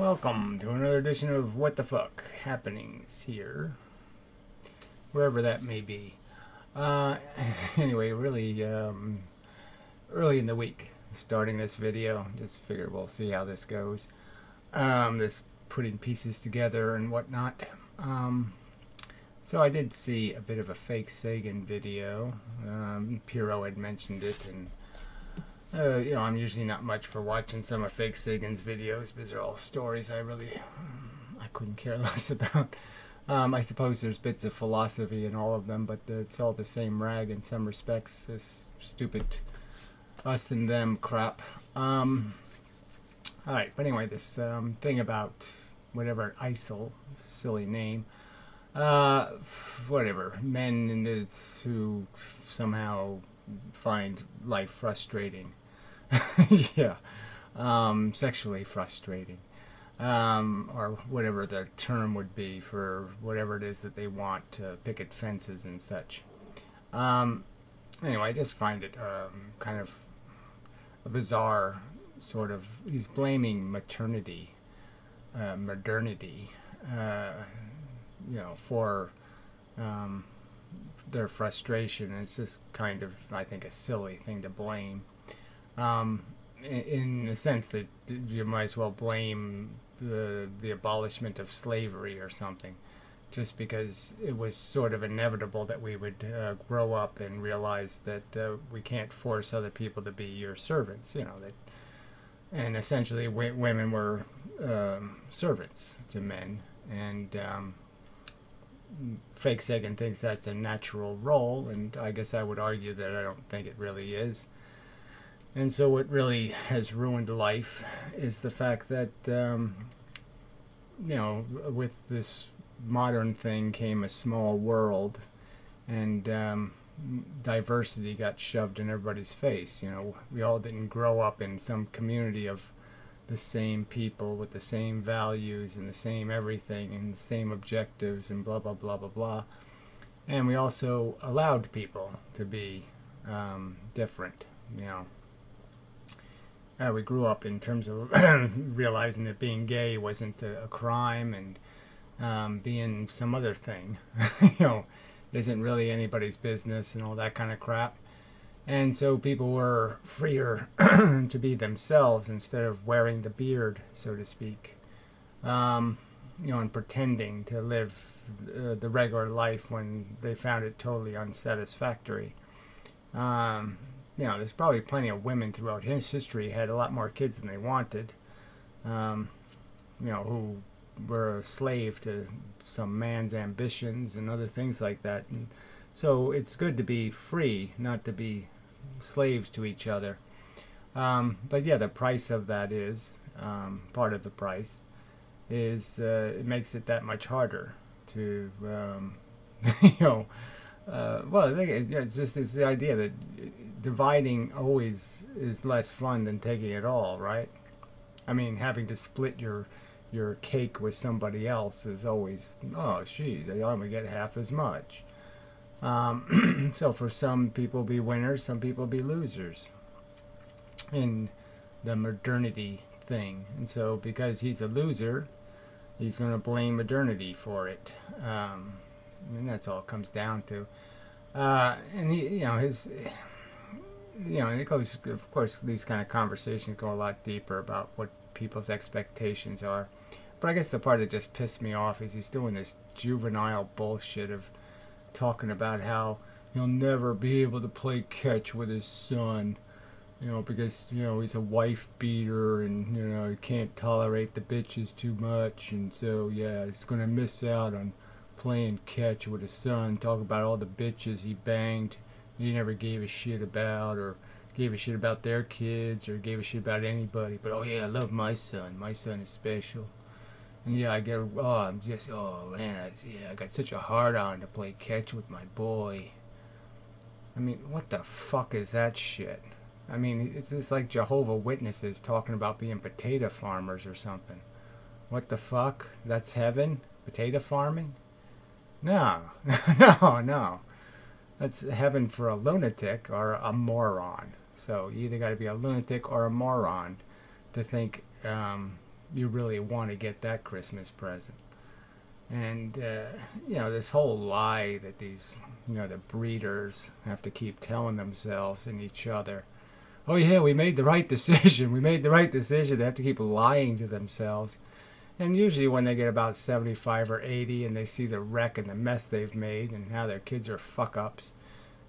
Welcome to another edition of What the Fuck Happenings here, wherever that may be. Anyway, really early in the week, starting this video. Just figured we'll see how this goes. This putting pieces together and whatnot. So I did see a bit of a fake Sagan video. Piro had mentioned it, and I'm usually not much for watching some of fake Sagan's videos because they're all stories I couldn't care less about. I suppose there's bits of philosophy in all of them, but it's all the same rag in some respects. This stupid us and them crap. Alright, but anyway, this thing about whatever, ISIL, silly name. Whatever, men in this who somehow find life frustrating. Yeah, sexually frustrating, or whatever the term would be for whatever it is that they want to picket fences and such. Anyway, I just find it kind of a bizarre sort of. He's blaming modernity, for their frustration. It's just kind of, I think, a silly thing to blame. In the sense that you might as well blame the abolishment of slavery or something, just because it was sort of inevitable that we would grow up and realize that we can't force other people to be your servants. And essentially women were servants to men, and fake Sagan thinks that's a natural role, and I guess I would argue that I don't think it really is. And so what really has ruined life is the fact that, with this modern thing came a small world, and diversity got shoved in everybody's face. We all didn't grow up in some community of the same people with the same values and the same everything and the same objectives and blah, blah, blah, blah, blah. And we also allowed people to be different, we grew up in terms of realizing that being gay wasn't a crime, and being some other thing, isn't really anybody's business and all that kind of crap. And so people were freer to be themselves instead of wearing the beard, so to speak, and pretending to live the regular life when they found it totally unsatisfactory. There's probably plenty of women throughout history had a lot more kids than they wanted, who were a slave to some man's ambitions and other things like that. And so it's good to be free, not to be slaves to each other. But yeah, the price of that is, part of the price is, it makes it that much harder to, well, I think it's just the idea that dividing always is less fun than taking it all, right? I mean, having to split your cake with somebody else is always, oh, geez, they only get half as much. So for some people be winners, some people be losers in the modernity thing. And so because he's a loser, he's going to blame modernity for it. And that's all it comes down to. And he, it goes, of course, these kind of conversations go a lot deeper about what people's expectations are. But I guess the part that just pissed me off is he's doing this juvenile bullshit of talking about how he'll never be able to play catch with his son, because, he's a wife beater and, he can't tolerate the bitches too much. And so, yeah, he's going to miss out on playing catch with his son. Talk about all the bitches he banged, he never gave a shit about, or gave a shit about their kids, or gave a shit about anybody. But oh yeah, I love my son. My son is special. And yeah, I got such a hard on to play catch with my boy. I mean, what the fuck is that shit? I mean, it's just like Jehovah's Witnesses talking about being potato farmers or something. What the fuck? That's heaven? Potato farming? No, no. That's heaven for a lunatic or a moron. So you either got to be a lunatic or a moron to think you really want to get that Christmas present. And, you know, this whole lie that these, you know, the breeders have to keep telling themselves and each other, oh yeah, we made the right decision, we made the right decision. They have to keep lying to themselves. And usually when they get about 75 or 80 and they see the wreck and the mess they've made and how their kids are fuck-ups,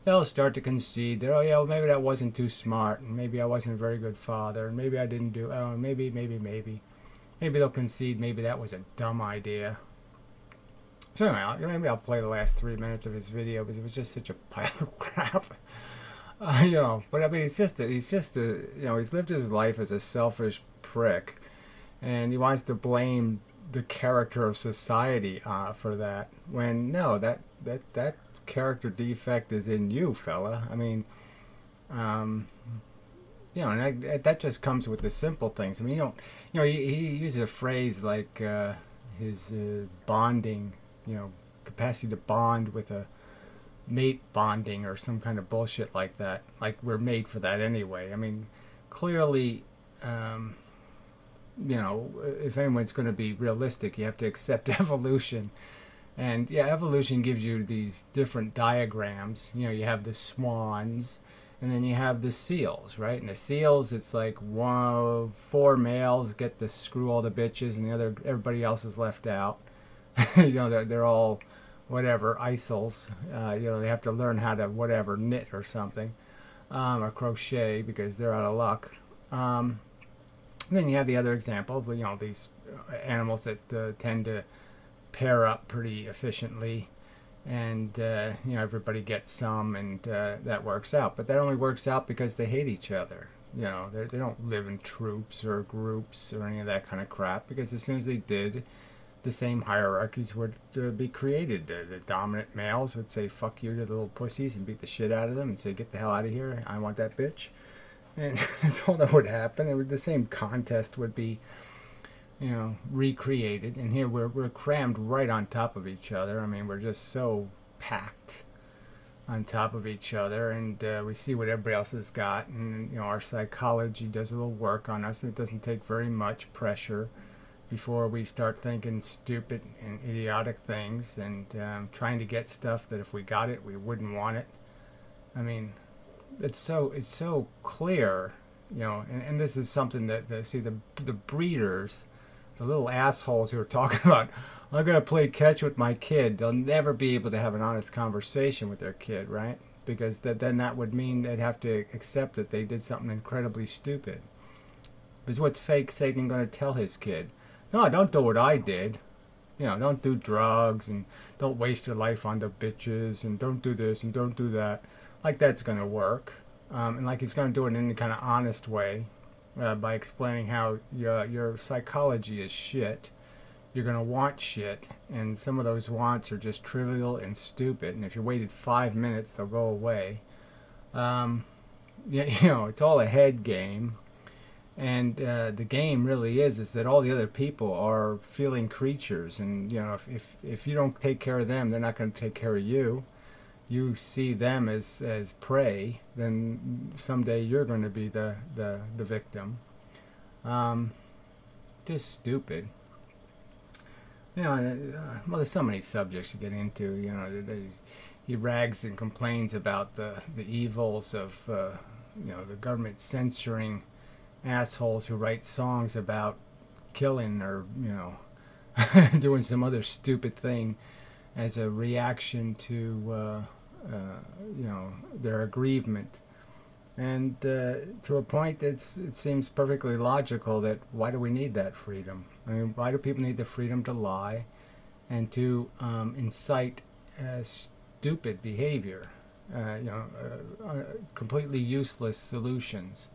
they'll start to concede that, oh yeah, well, maybe that wasn't too smart, and maybe I wasn't a very good father, and maybe I didn't do, oh, maybe. Maybe they'll concede maybe that was a dumb idea. So anyway, maybe I'll play the last 3 minutes of his video because it was just such a pile of crap. You know, but I mean, he's just a, you know, he's lived his life as a selfish prick, and he wants to blame the character of society for that. When no, that character defect is in you, fella. I mean, you know, and that just comes with the simple things. I mean, you know, he uses a phrase like his bonding, you know, capacity to bond with a mate bonding or some kind of bullshit like that. Like we're made for that anyway. I mean, clearly, you know, if anyone's going to be realistic, you have to accept evolution. And yeah, evolution gives you these different diagrams. You know, you have the swans, and then you have the seals, right? And the seals, it's like 4 males get to screw all the bitches, and everybody else is left out. You know, they're all whatever isles. You know, they have to learn how to whatever knit or something, or crochet because they're out of luck. And then you have the other example of, you know, these animals that tend to pair up pretty efficiently, and you know, everybody gets some, and that works out. But that only works out because they hate each other. You know, they don't live in troops or groups or any of that kind of crap, because as soon as they did, the same hierarchies would be created. The dominant males would say fuck you to the little pussies and beat the shit out of them and say get the hell out of here, I want that bitch. And that's all that would happen. The same contest would be, you know, recreated. And here we're crammed right on top of each other. I mean, we're just so packed on top of each other, and we see what everybody else has got, and you know, our psychology does a little work on us, and it doesn't take very much pressure before we start thinking stupid and idiotic things, and trying to get stuff that if we got it, we wouldn't want it. I mean, it's so clear, you know, and this is something that the breeders, the little assholes who are talking about, I'm going to play catch with my kid, they'll never be able to have an honest conversation with their kid, right? Because then that would mean they'd have to accept that they did something incredibly stupid. Because what's fake Satan going to tell his kid? No, don't do what I did. You know, don't do drugs, and don't waste your life on the bitches, and don't do this and don't do that. Like that's going to work. And like he's going to do it in any kind of honest way, by explaining how your psychology is shit. You're going to want shit, and some of those wants are just trivial and stupid, and if you waited 5 minutes, they'll go away. You know, it's all a head game. And the game really is that all the other people are feeling creatures, and you know, if you don't take care of them, they're not going to take care of you. You see them as prey, then someday you're going to be the victim. Just stupid. You know, well, there's so many subjects to get into. You know, he rags and complains about the evils of you know, the government censoring assholes who write songs about killing or, you know, doing some other stupid thing as a reaction to you know, their aggrievement. And to a point, it seems perfectly logical that why do we need that freedom? I mean, why do people need the freedom to lie and to incite stupid behavior, you know, completely useless solutions?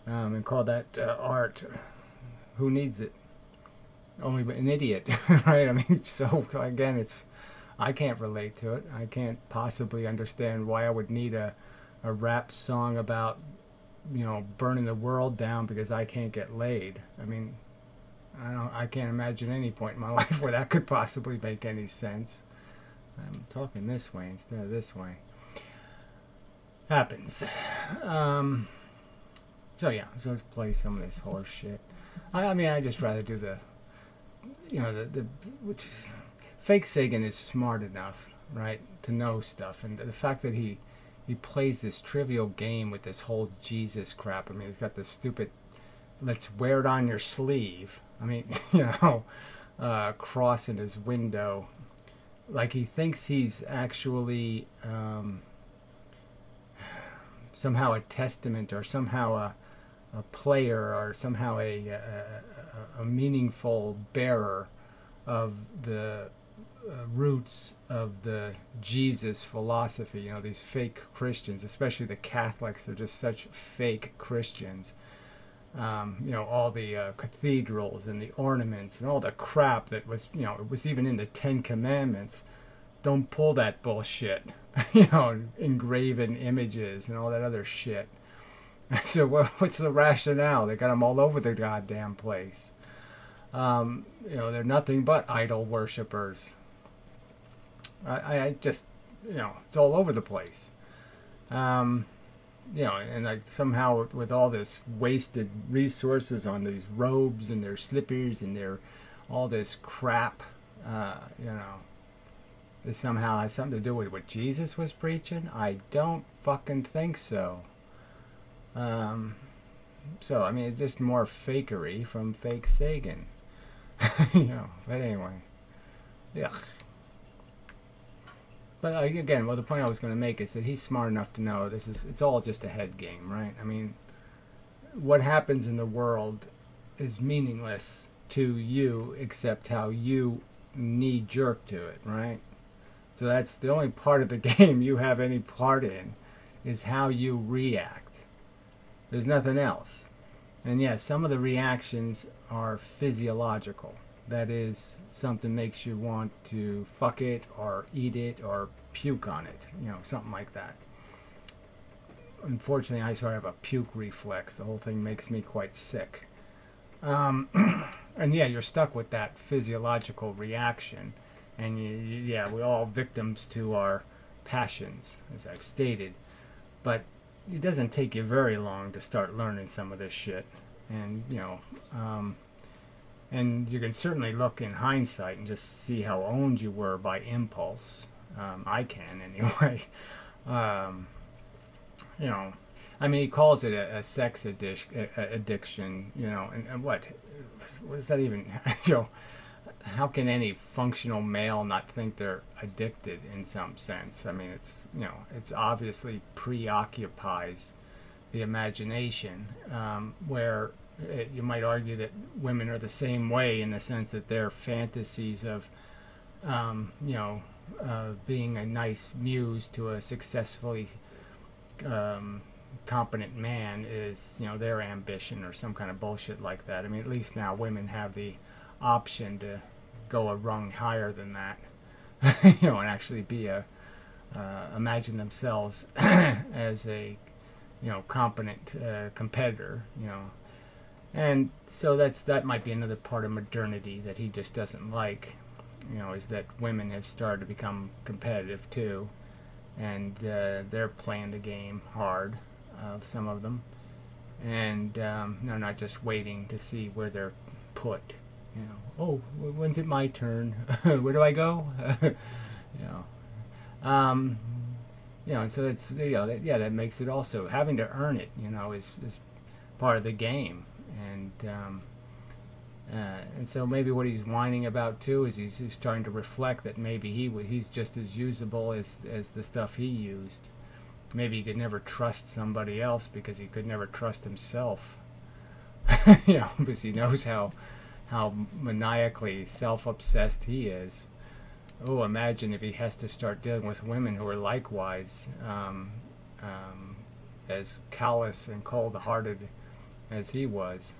And call that art. Who needs it? Only an idiot, right? I mean, so again, I can't relate to it. I can't possibly understand why I would need a rap song about, you know, burning the world down because I can't get laid. I mean, I can't imagine any point in my life where that could possibly make any sense. I'm talking this way instead of this way. Happens. So yeah, so let's play some of this horse shit. I mean, I just rather do the, fake Sagan is smart enough, right, to know stuff, and the fact that he plays this trivial game with this whole Jesus crap. I mean, he's got this stupid "let's wear it on your sleeve." I mean, cross in his window, like he thinks he's actually somehow a testament, or somehow a player, or somehow a meaningful bearer of the roots of the Jesus philosophy. These fake Christians, especially the Catholics, they're just such fake Christians. All the cathedrals and the ornaments and all the crap that was, it was even in the Ten Commandments. Don't pull that bullshit. Engraven images and all that other shit. So what's the rationale? They got them all over the goddamn place. They're nothing but idol worshippers. I just, it's all over the place. And like somehow with all this wasted resources on these robes and their slippers and their all this crap, this somehow has something to do with what Jesus was preaching. I don't fucking think so. So I mean, it's just more fakery from fake Sagan. But anyway, yeah. But again, the point I was going to make is that he's smart enough to know it's all just a head game, right? I mean, what happens in the world is meaningless to you except how you knee-jerk to it, right? So that's the only part of the game you have any part in, is how you react. There's nothing else. And yes, some of the reactions are physiological. That is, something makes you want to fuck it or eat it or puke on it, something like that. Unfortunately, I sort of have a puke reflex. The whole thing makes me quite sick. And yeah, you're stuck with that physiological reaction. And we're all victims to our passions, as I've stated. But it doesn't take you very long to start learning some of this shit. And, and you can certainly look in hindsight and just see how owned you were by impulse. I can, anyway. I mean, he calls it a sex addiction, and what is that even? How can any functional male not think they're addicted in some sense? I mean, it's obviously preoccupies the imagination, where you might argue that women are the same way, in the sense that their fantasies of, being a nice muse to a successfully competent man is, their ambition, or some kind of bullshit like that. I mean, at least now women have the option to go a rung higher than that, and actually be imagine themselves as a, competent competitor, and so that might be another part of modernity that he just doesn't like, is that women have started to become competitive too, and they're playing the game hard, some of them, and not just waiting to see where they're put. Oh, when's it my turn? Where do I go? And so that's, that makes it also, having to earn it, is part of the game. And so maybe what he's whining about too is he's starting to reflect that maybe he's just as usable as the stuff he used. Maybe he could never trust somebody else because he could never trust himself. Because he knows how maniacally self-obsessed he is. Oh, imagine if he has to start dealing with women who are likewise as callous and cold-hearted as he was.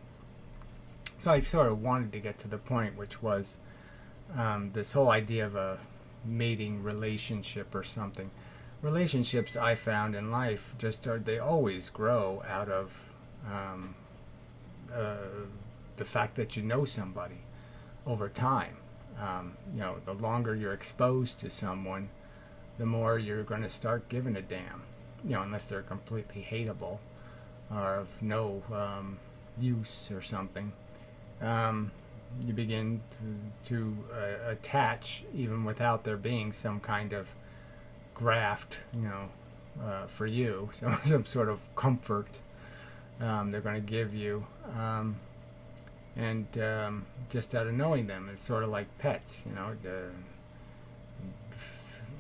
So I sort of wanted to get to the point, which was this whole idea of a mating relationship or something. Relationships, I found in life, they always grow out of the fact that you know somebody over time. The longer you're exposed to someone, the more you're going to start giving a damn. Unless they're completely hateable or of no use or something. you begin to attach, even without there being some kind of graft, for you, so some sort of comfort they're going to give you, and just out of knowing them. It's sort of like pets,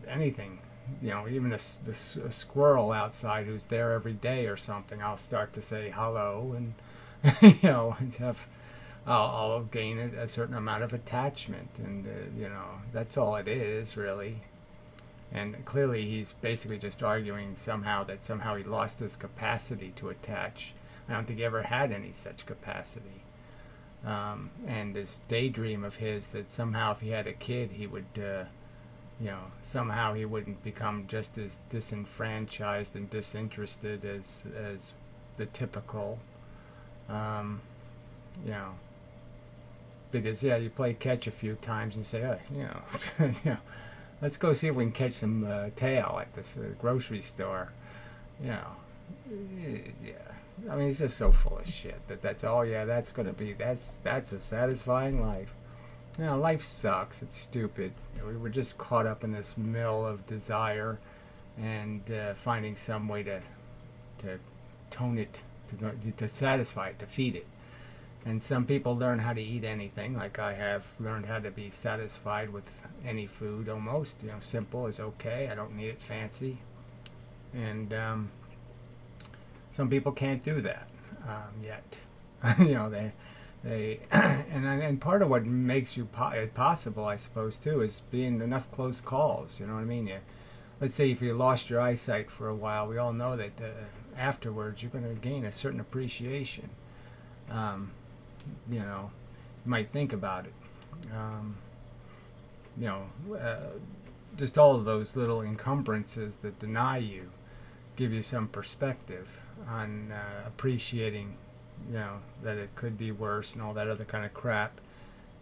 anything, even a squirrel outside who's there every day or something, I'll start to say hello, and and I'll gain a certain amount of attachment, and that's all it is, really. And clearly he's basically just arguing that somehow he lost his capacity to attach. I don't think he ever had any such capacity. And this daydream of his that somehow if he had a kid he would, somehow he wouldn't become just as disenfranchised and disinterested as the typical, because you play catch a few times and you say, oh, let's go see if we can catch some tail at this grocery store. Yeah. I mean, he's just so full of shit that's all. Yeah, that's a satisfying life. Life sucks. It's stupid. We're just caught up in this mill of desire, and finding some way to tone it, to satisfy it, to feed it. And some people learn how to eat anything, like I have learned how to be satisfied with any food almost. Simple is okay. I don't need it fancy. And some people can't do that yet. And part of what makes it possible, I suppose, too, is being enough close calls. You know what I mean? Let's say if you lost your eyesight for a while, we all know that afterwards you're going to gain a certain appreciation. You might think about it. Just all of those little encumbrances that deny you give you some perspective on appreciating, that it could be worse and all that other kind of crap.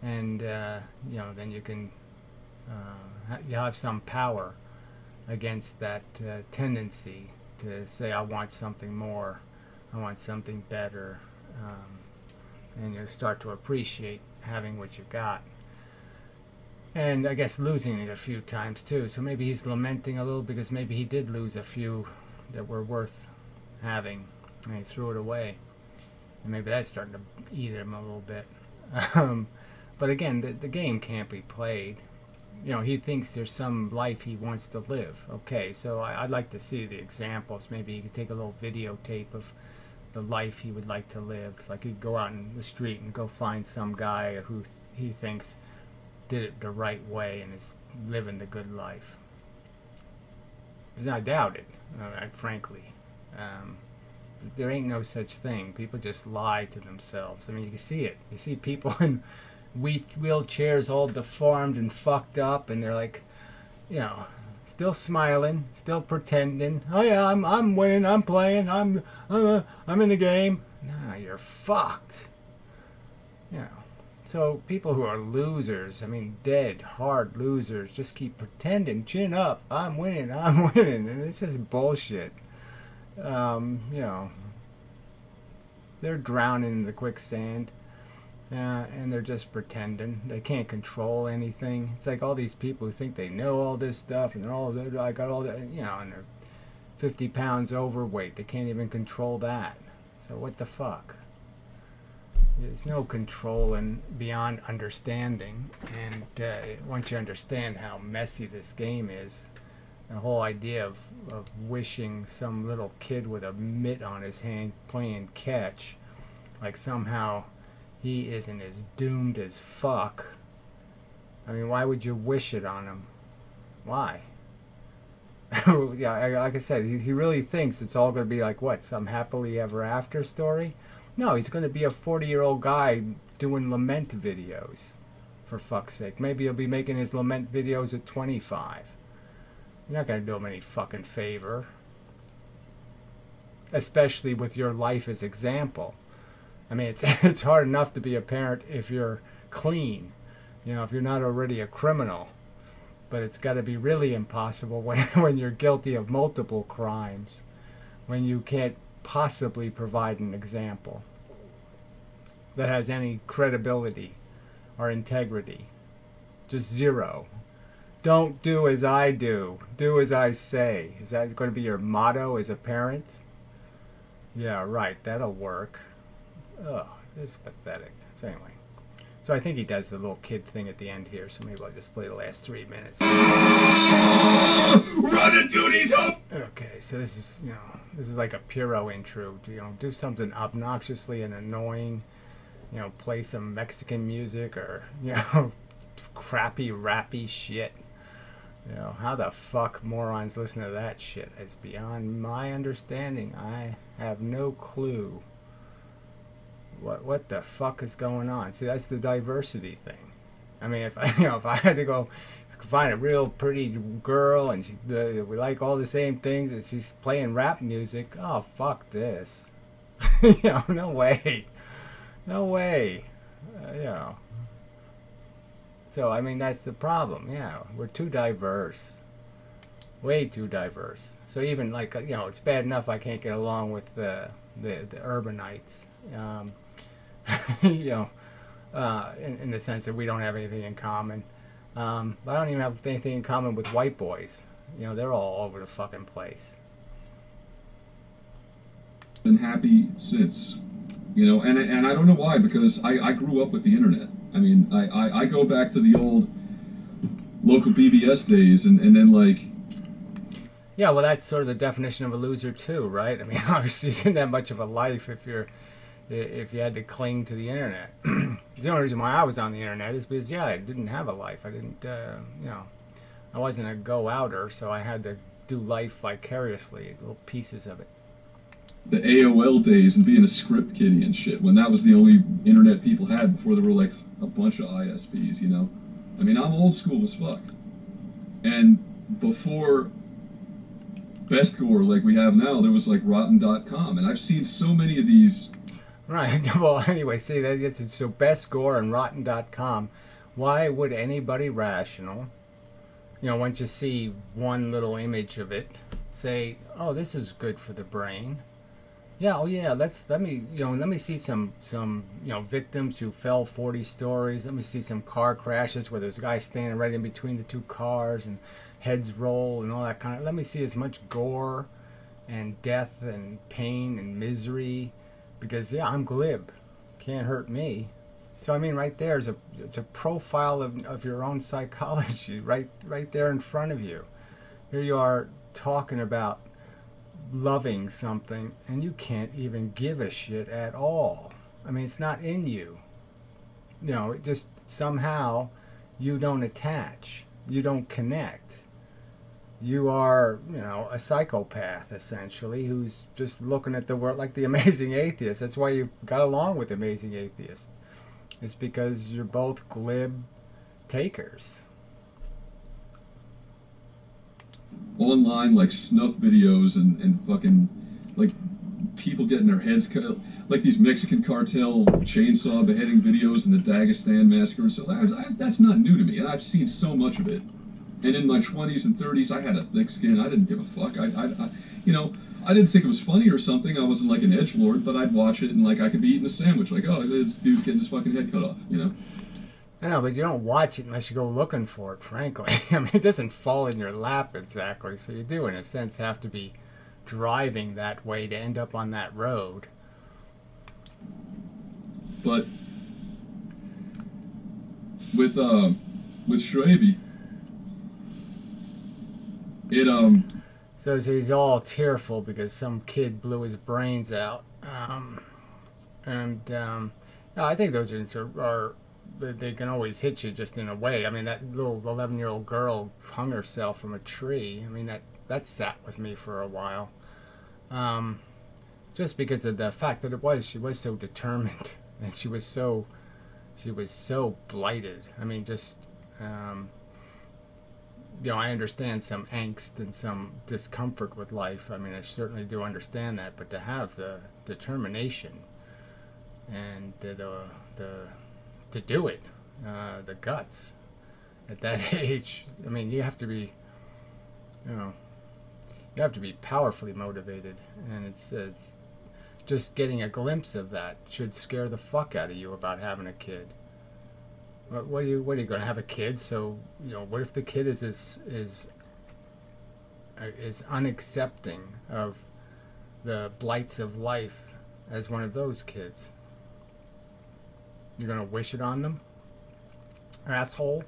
And, then you can, you have some power against that tendency to say, I want something more, I want something better. And you start to appreciate having what you got. And I guess losing it a few times too. So maybe he's lamenting a little because maybe he did lose a few that were worth having, and he threw it away. And maybe that's starting to eat him a little bit. But again, the game can't be played. He thinks there's some life he wants to live. Okay, so I'd like to see the examples. Maybe he could take a little videotape of the life he would like to live. Like he'd go out in the street and go find some guy who he thinks did it the right way and is living the good life. Because I doubt it, frankly. There ain't no such thing. People just lie to themselves. I mean, you can see it. You see people in wheelchairs all deformed and fucked up, and they're like, still smiling, still pretending. Oh yeah, I'm winning, I'm playing, I'm in the game. Nah, you're fucked. So people who are losers, I mean dead, hard losers, just keep pretending, chin up, I'm winning, and it's just bullshit. They're drowning in the quicksand. And they're just pretending. They can't control anything. It's like all these people who think they know all this stuff, and I got all that, and they're 50 pounds overweight. They can't even control that. So what the fuck? There's no control beyond understanding. And once you understand how messy this game is, the whole idea of wishing some little kid with a mitt on his hand playing catch, like somehow he isn't as doomed as fuck. I mean, why would you wish it on him? Why? Yeah, like I said, he really thinks it's all going to be like, what, some happily ever after story? No, he's going to be a 40-year-old guy doing lament videos, for fuck's sake. Maybe he'll be making his lament videos at 25. You're not going to do him any fucking favor. Especially with your life as example. I mean, it's hard enough to be a parent if you're clean, if you're not already a criminal. But it's got to be really impossible when you're guilty of multiple crimes, when you can't possibly provide an example. that has any credibility or integrity. Just zero. Don't do as I do. Do as I say. Is that going to be your motto as a parent? Yeah, right. That'll work. Ugh, this is pathetic. So anyway. So I think he does the little kid thing at the end here. So maybe I'll just play the last 3 minutes. Run and do these up! Okay, so this is, this is like a Puro intro. Do something obnoxiously and annoying. Play some Mexican music or, crappy, rappy shit. How the fuck morons listen to that shit is beyond my understanding. I have no clue what the fuck is going on. See, that's the diversity thing. I mean, if I had to go find a real pretty girl and we like all the same things and she's playing rap music, oh fuck this. No way. No way. So, I mean, that's the problem. Yeah, we're too diverse. Way too diverse. So even, like, it's bad enough I can't get along with the urbanites. In the sense that we don't have anything in common. But I don't even have anything in common with white boys. They're all over the fucking place. Been happy since. And I don't know why, because I grew up with the internet. I mean, I go back to the old local BBS days, and then, like... Yeah, well, that's sort of the definition of a loser, too, right? I mean, obviously, you didn't have much of a life if you had to cling to the internet. The only reason why I was on the internet is because, I didn't have a life. I didn't, I wasn't a go-outer, so I had to do life vicariously, little pieces of it. The AOL days and being a script kiddie and shit, when that was the only internet people had before there were like a bunch of ISPs, I mean, I'm old school as fuck. And before Best Gore like we have now, there was like Rotten.com, and I've seen so many of these. Right, well, anyway, see, so Best Gore and Rotten.com, why would anybody rational, once you see one little image of it, say, oh, this is good for the brain? Yeah, oh yeah, let me see some victims who fell 40 stories. Let me see some car crashes where there's a guy standing right in between the two cars and heads roll and all that kind of. Let me see as much gore and death and pain and misery, because I'm glib, can't hurt me. So I mean, right there is it's a profile of your own psychology, right there in front of you. Here you are talking about loving something and you can't even give a shit at all. I mean, it's not in you. It just somehow you don't attach, you don't connect. You are, a psychopath essentially who's just looking at the world like the Amazing Atheist. That's why you got along with Amazing Atheist. It's because you're both glib takers. Online, like, snuff videos and fucking, like, people getting their heads cut, like these Mexican cartel chainsaw beheading videos and the Dagestan massacre and so that's not new to me, and I've seen so much of it. And in my 20s and 30s, I had a thick skin. I didn't give a fuck. I didn't think it was funny or something. I wasn't like an edgelord, but I'd watch it and, like, I could be eating a sandwich, like, oh, this dude's getting his fucking head cut off, I know, but you don't watch it unless you go looking for it, frankly. I mean, it doesn't fall in your lap exactly, so you do, in a sense, have to be driving that way to end up on that road. But with Schraby, So he's all tearful because some kid blew his brains out. I think those are they can always hit you just in a way. I mean, that little 11-year-old girl hung herself from a tree. I mean, that sat with me for a while. Just because of the fact that she was so determined and she was so blighted. I mean, just, I understand some angst and some discomfort with life. I mean, I certainly do understand that, but to have the determination and to do it, the guts at that age, I mean, you have to be powerfully motivated, and it's just getting a glimpse of that should scare the fuck out of you about having a kid. What are you going to have a kid? So, you know, what if the kid is unaccepting of the blights of life as one of those kids? You're going to wish it on them? Asshole?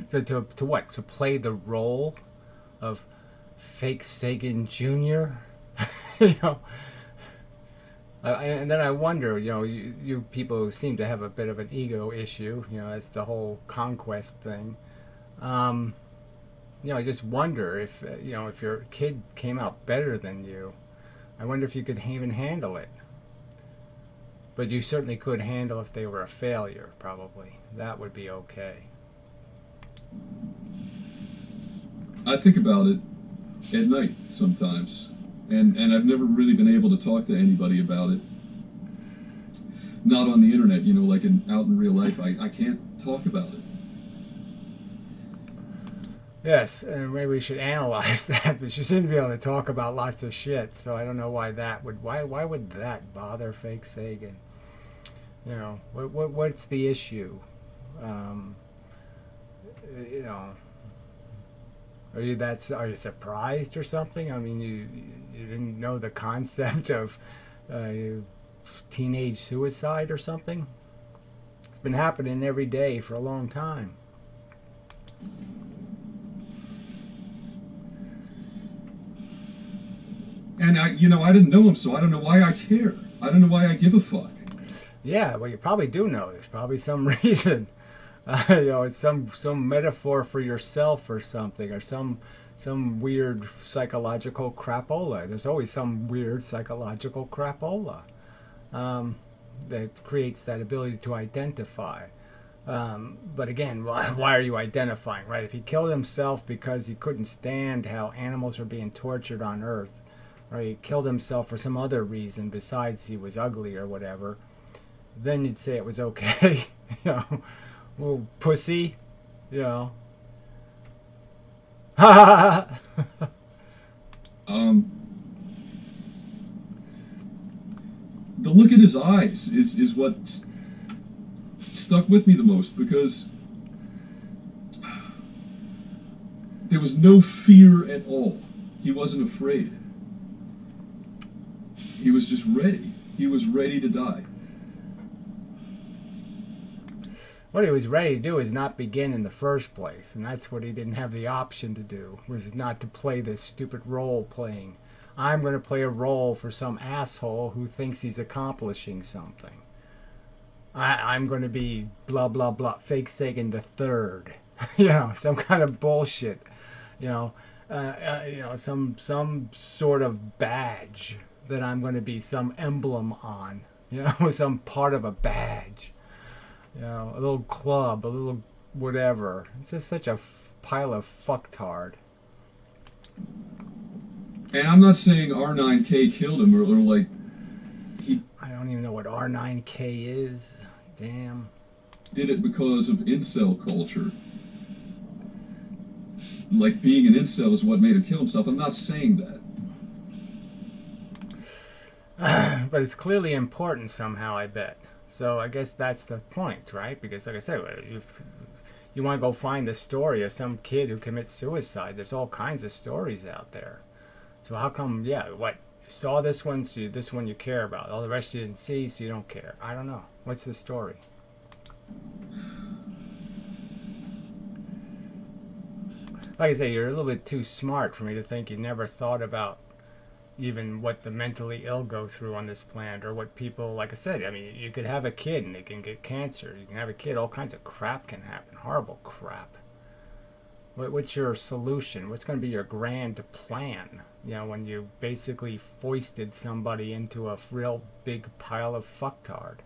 To what? To play the role of fake Sagan Jr.? You know? And then I wonder, you know, you people seem to have a bit of an ego issue. You know, that's the whole conquest thing. You know, I just wonder if, you know, if your kid came out better than you, I wonder if you could even handle it. But you certainly could handle if they were a failure, probably. That would be okay. I think about it at night sometimes. And I've never really been able to talk to anybody about it. Not on the internet, you know, like out in real life. I can't talk about it. Yes, and maybe we should analyze that. But you seem to be able to talk about lots of shit, so I don't know why that would. Why would that bother fake Sagan? You know, what's the issue? You know, are you surprised or something? I mean, you didn't know the concept of teenage suicide or something? It's been happening every day for a long time. And I didn't know him, so I don't know why I care. I don't know why I give a fuck. Yeah, well, you probably do know. There's probably some reason. You know, it's some metaphor for yourself or something, or some weird psychological crapola. There's always some weird psychological crapola that creates that ability to identify. But again, why are you identifying, right? If he killed himself because he couldn't stand how animals are being tortured on Earth, or he killed himself for some other reason besides he was ugly or whatever, then you'd say it was okay. You know, little pussy, you know. The look in his eyes is what stuck with me the most, because there was no fear at all. He wasn't afraid. He was just ready. He was ready to die. What he was ready to do is not begin in the first place, and that's what he didn't have the option to do, was not to play this stupid role playing. I'm going to play a role for some asshole who thinks he's accomplishing something. I'm going to be blah blah blah, fake Sagan the Third, you know, some kind of bullshit, you know, some sort of badge that I'm going to be some emblem on, you know, some part of a badge. You know, a little club, a little whatever. It's just such a pile of fucktard. And I'm not saying R9K killed him, or like he... I don't even know what R9K is. Damn. Did it because of incel culture. Like, being an incel is what made him kill himself. I'm not saying that. But it's clearly important somehow, I bet. So I guess that's the point, right? Because like I said, if you want to go find the story of some kid who commits suicide, there's all kinds of stories out there. So how come, yeah, what, you saw this one, so this one you care about. All the rest you didn't see, so you don't care. I don't know. What's the story? Like I say, you're a little bit too smart for me to think you never thought about even what the mentally ill go through on this planet, or what people, like I said, I mean, you could have a kid and they can get cancer. You can have a kid, all kinds of crap can happen, horrible crap. What's your solution? What's going to be your grand plan? You know, when you basically foisted somebody into a real big pile of fucktard.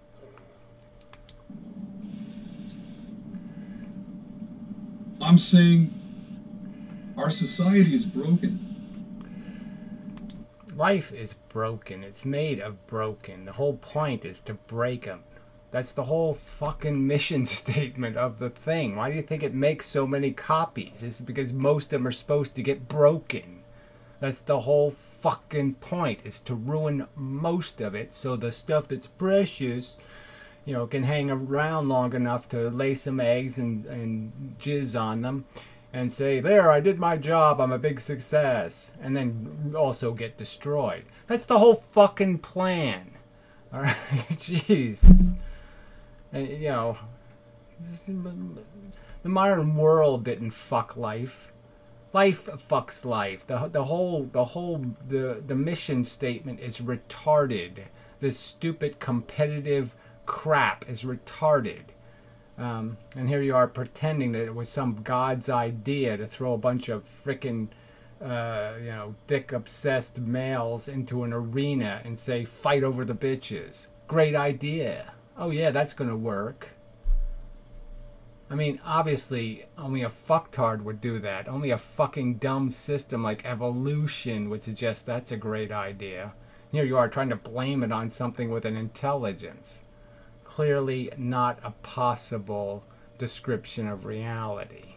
I'm saying our society is broken. Life is broken. It's made of broken. The whole point is to break them. That's the whole fucking mission statement of the thing. Why do you think it makes so many copies? It's because most of them are supposed to get broken. That's the whole fucking point, is to ruin most of it so the stuff that's precious, you know, can hang around long enough to lay some eggs and jizz on them and say, there, I did my job, I'm a big success, and then also get destroyed. That's the whole fucking plan. All right, jeez. And, you know, the modern world didn't fuck life. Life fucks life. The mission statement is retarded. This stupid competitive crap is retarded. And here you are pretending that it was some god's idea to throw a bunch of frickin' you know, dick-obsessed males into an arena and say, fight over the bitches. Great idea. Oh yeah, that's gonna work. I mean, obviously, only a fucktard would do that. Only a fucking dumb system like evolution would suggest that's a great idea. Here you are trying to blame it on something with an intelligence. Clearly not a possible description of reality.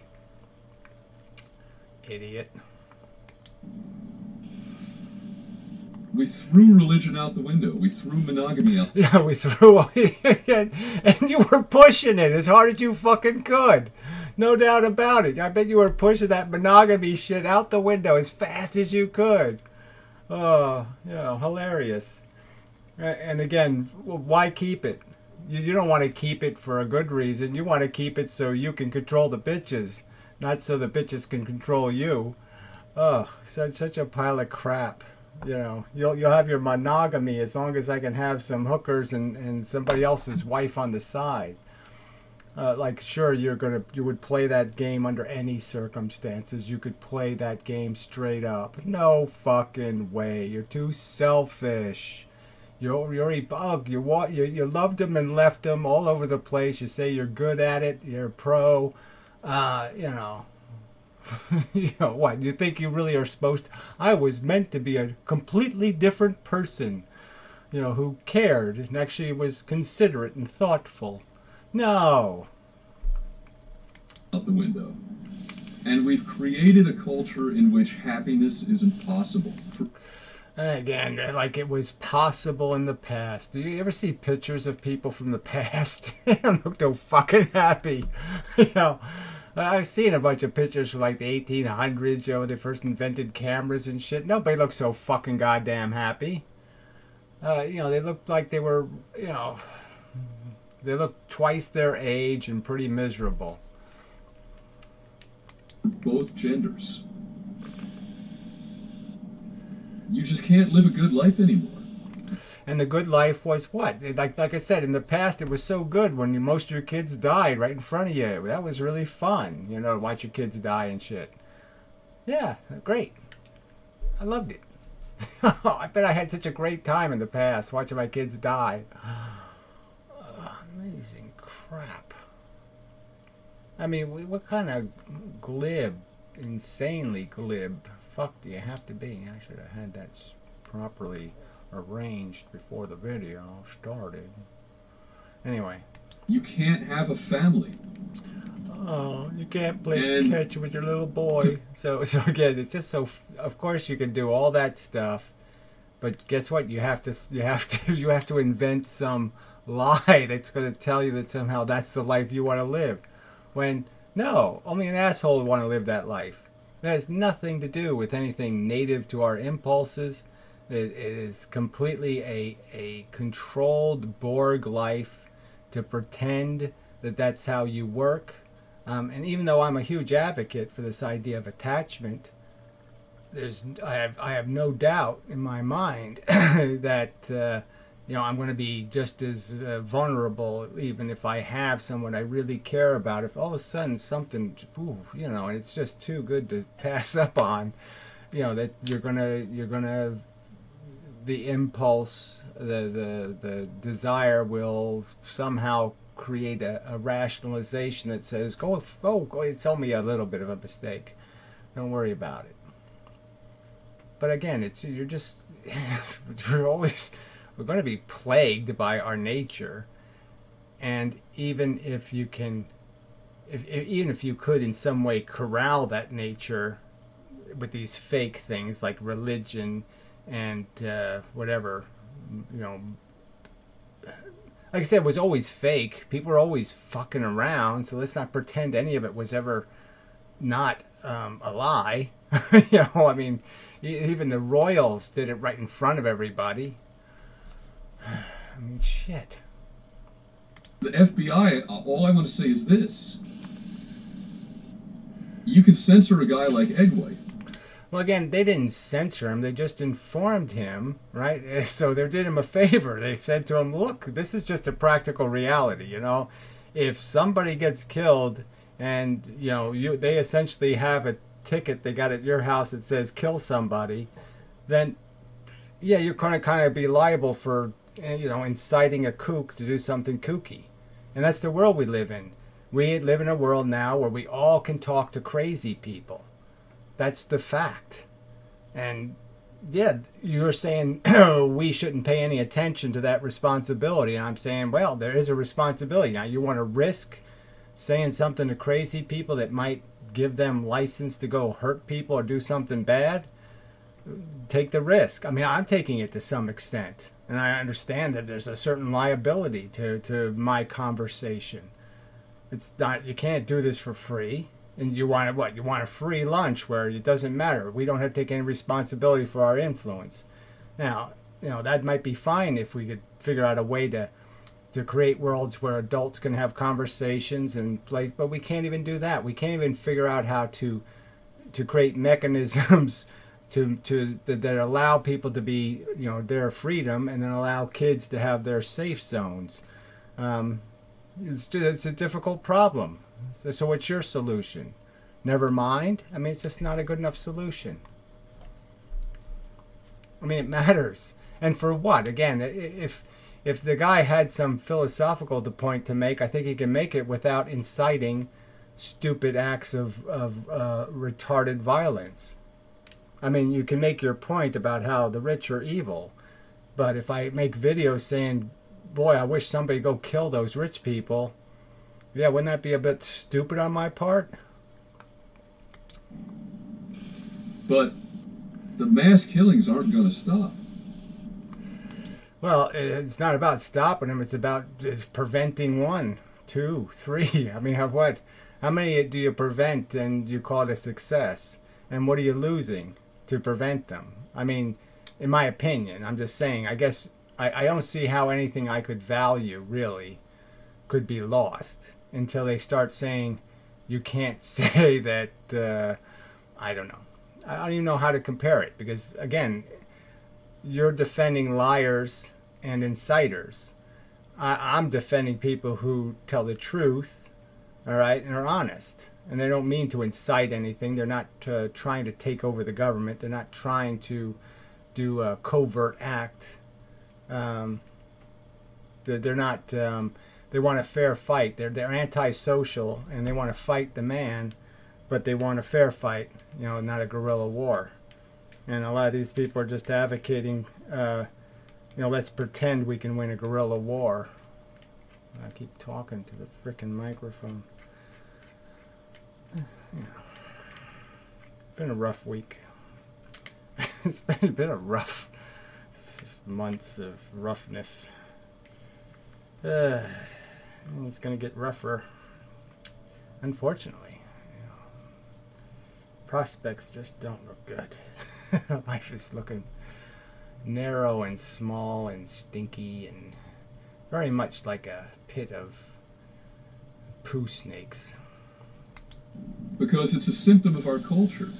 Idiot. We threw religion out the window. We threw monogamy out. Yeah, we threw and you were pushing it as hard as you fucking could. No doubt about it. I bet you were pushing that monogamy shit out the window as fast as you could. Oh, you know, hilarious. And again, why keep it? You don't want to keep it for a good reason. You want to keep it so you can control the bitches, not so the bitches can control you. Ugh, such a pile of crap. You know, you'll have your monogamy as long as I can have some hookers and somebody else's wife on the side. Like, sure, you would play that game under any circumstances. You could play that game straight up. No fucking way. You're too selfish. You're a bug. You loved them and left them all over the place. You say you're good at it. You're a pro. You know. You know what? You think you really are supposed to? I was meant to be a completely different person, you know, who cared and actually was considerate and thoughtful. No. Out the window. And we've created a culture in which happiness is impossible. And again, like it was possible in the past. Do you ever see pictures of people from the past? They don't look so fucking happy. You know, I've seen a bunch of pictures from like the 1800s, you know, when they first invented cameras and shit. Nobody looked so fucking goddamn happy. You know, they looked like they were, you know, they looked twice their age and pretty miserable. Both genders. You just can't live a good life anymore. And the good life was what? Like I said, in the past it was so good when most of your kids died right in front of you. That was really fun, you know, to watch your kids die and shit. Yeah, great. I loved it. I bet I had such a great time in the past watching my kids die. Amazing crap. I mean, what kind of glib, insanely glib fuck do you have to be? I should have had that properly arranged before the video started. Anyway. You can't have a family. Oh, you can't play catch with your little boy. So again, it's just so. Of course, you can do all that stuff, but guess what? You have to invent some lie that's going to tell you that somehow that's the life you want to live. When no, only an asshole would want to live that life. That has nothing to do with anything native to our impulses. It is completely a controlled Borg life to pretend that that's how you work. And even though I'm a huge advocate for this idea of attachment, I have no doubt in my mind that you know, I'm going to be just as vulnerable even if I have someone I really care about. If all of a sudden something, ooh, you know, and it's just too good to pass up on, you know, that you're gonna the impulse, the desire will somehow create a rationalization that says, go, it's only a little bit of a mistake. Don't worry about it. But again, you're just, we're going to be plagued by our nature. And even if you can, even if you could in some way corral that nature with these fake things like religion and whatever, you know, like I said, it was always fake. People were always fucking around, so let's not pretend any of it was ever not a lie. You know, I mean, even the royals did it right in front of everybody. I mean, shit. The FBI, all I want to say is this. You can censor a guy like Eggway. Well, again, they didn't censor him. They just informed him, right? So they did him a favor. They said to him, look, this is just a practical reality, you know. If somebody gets killed and, you know, they essentially have a ticket they got at your house that says kill somebody, then, yeah, you're going to kind of be liable for, you know, inciting a kook to do something kooky. And that's the world we live in. We live in a world now where we all can talk to crazy people. That's the fact. And yeah, you're saying we shouldn't pay any attention to that responsibility. And I'm saying, well, there is a responsibility. Now, you want to risk saying something to crazy people that might give them license to go hurt people or do something bad? Take the risk. I mean, I'm taking it to some extent. And I understand that there's a certain liability to my conversation. It's not, you can't do this for free. And you want what? You want a free lunch where it doesn't matter. We don't have to take any responsibility for our influence. Now, you know, that might be fine if we could figure out a way to create worlds where adults can have conversations and place, but we can't even do that. We can't even figure out how to create mechanisms that allow people to be, you know, their freedom, and then allow kids to have their safe zones. It's a difficult problem. So what's your solution? Never mind? I mean, it's just not a good enough solution. I mean, it matters. And for what? Again, if the guy had some philosophical point to make, I think he can make it without inciting stupid acts of retarded violence. I mean, you can make your point about how the rich are evil, but if I make videos saying, boy, I wish somebody would go kill those rich people, yeah, wouldn't that be a bit stupid on my part? But the mass killings aren't going to stop. Well, it's not about stopping them. It's about preventing 1, 2, 3. I mean, what? How many do you prevent and you call it a success? And what are you losing to prevent them? I mean, in my opinion, I'm just saying, I guess I don't see how anything I could value really could be lost until they start saying you can't say that, I don't know. I don't even know how to compare it because, again, you're defending liars and inciters. I'm defending people who tell the truth, all right, and are honest. And they don't mean to incite anything. They're not trying to take over the government. They're not trying to do a covert act. They're not. They want a fair fight. They're antisocial and they want to fight the man, but they want a fair fight. You know, not a guerrilla war. And a lot of these people are just advocating, you know, let's pretend we can win a guerrilla war. I keep talking to the frickin' microphone. Yeah. Been a rough week. It's been a rough months of roughness. It's going to get rougher, unfortunately. You know, prospects just don't look good. Life is looking narrow and small and stinky and very much like a pit of poo snakes. Because it's a symptom of our culture.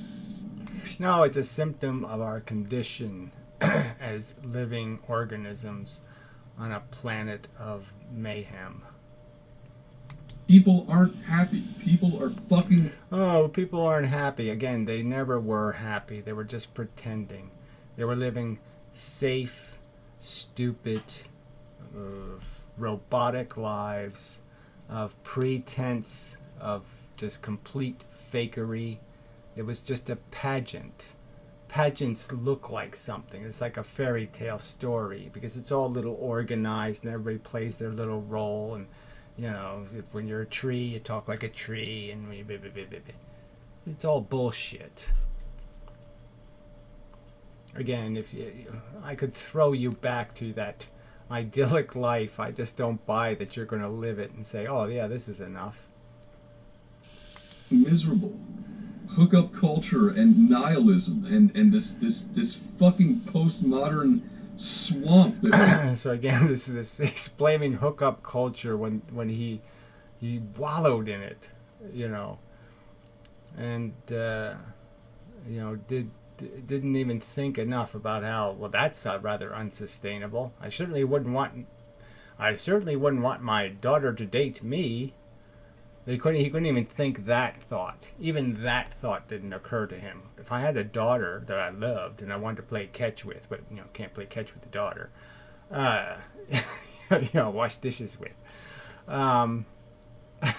No, it's a symptom of our condition as living organisms on a planet of mayhem. People aren't happy. People are fucking... Oh, people aren't happy. Again, they never were happy. They were just pretending. They were living safe, stupid, robotic lives of pretense, of just complete fakery. It was just a pageant. Pageants look like something. It's like a fairy tale story because it's all a little organized and everybody plays their little role. And you know, if when you're a tree, you talk like a tree, and it's all bullshit. again, if I could throw you back to that idyllic life, I just don't buy that you're going to live it and say, oh yeah, this is enough. Miserable. Hookup culture and nihilism and this fucking postmodern swamp that so again, he's blaming hookup culture when he wallowed in it, you know, and you know, didn't even think enough about how, well, that's rather unsustainable. I certainly wouldn't want my daughter to date me. He couldn't even think that thought. Even that thought didn't occur to him. If I had a daughter that I loved and I wanted to play catch with, but you know, can't play catch with a daughter, you know, wash dishes with,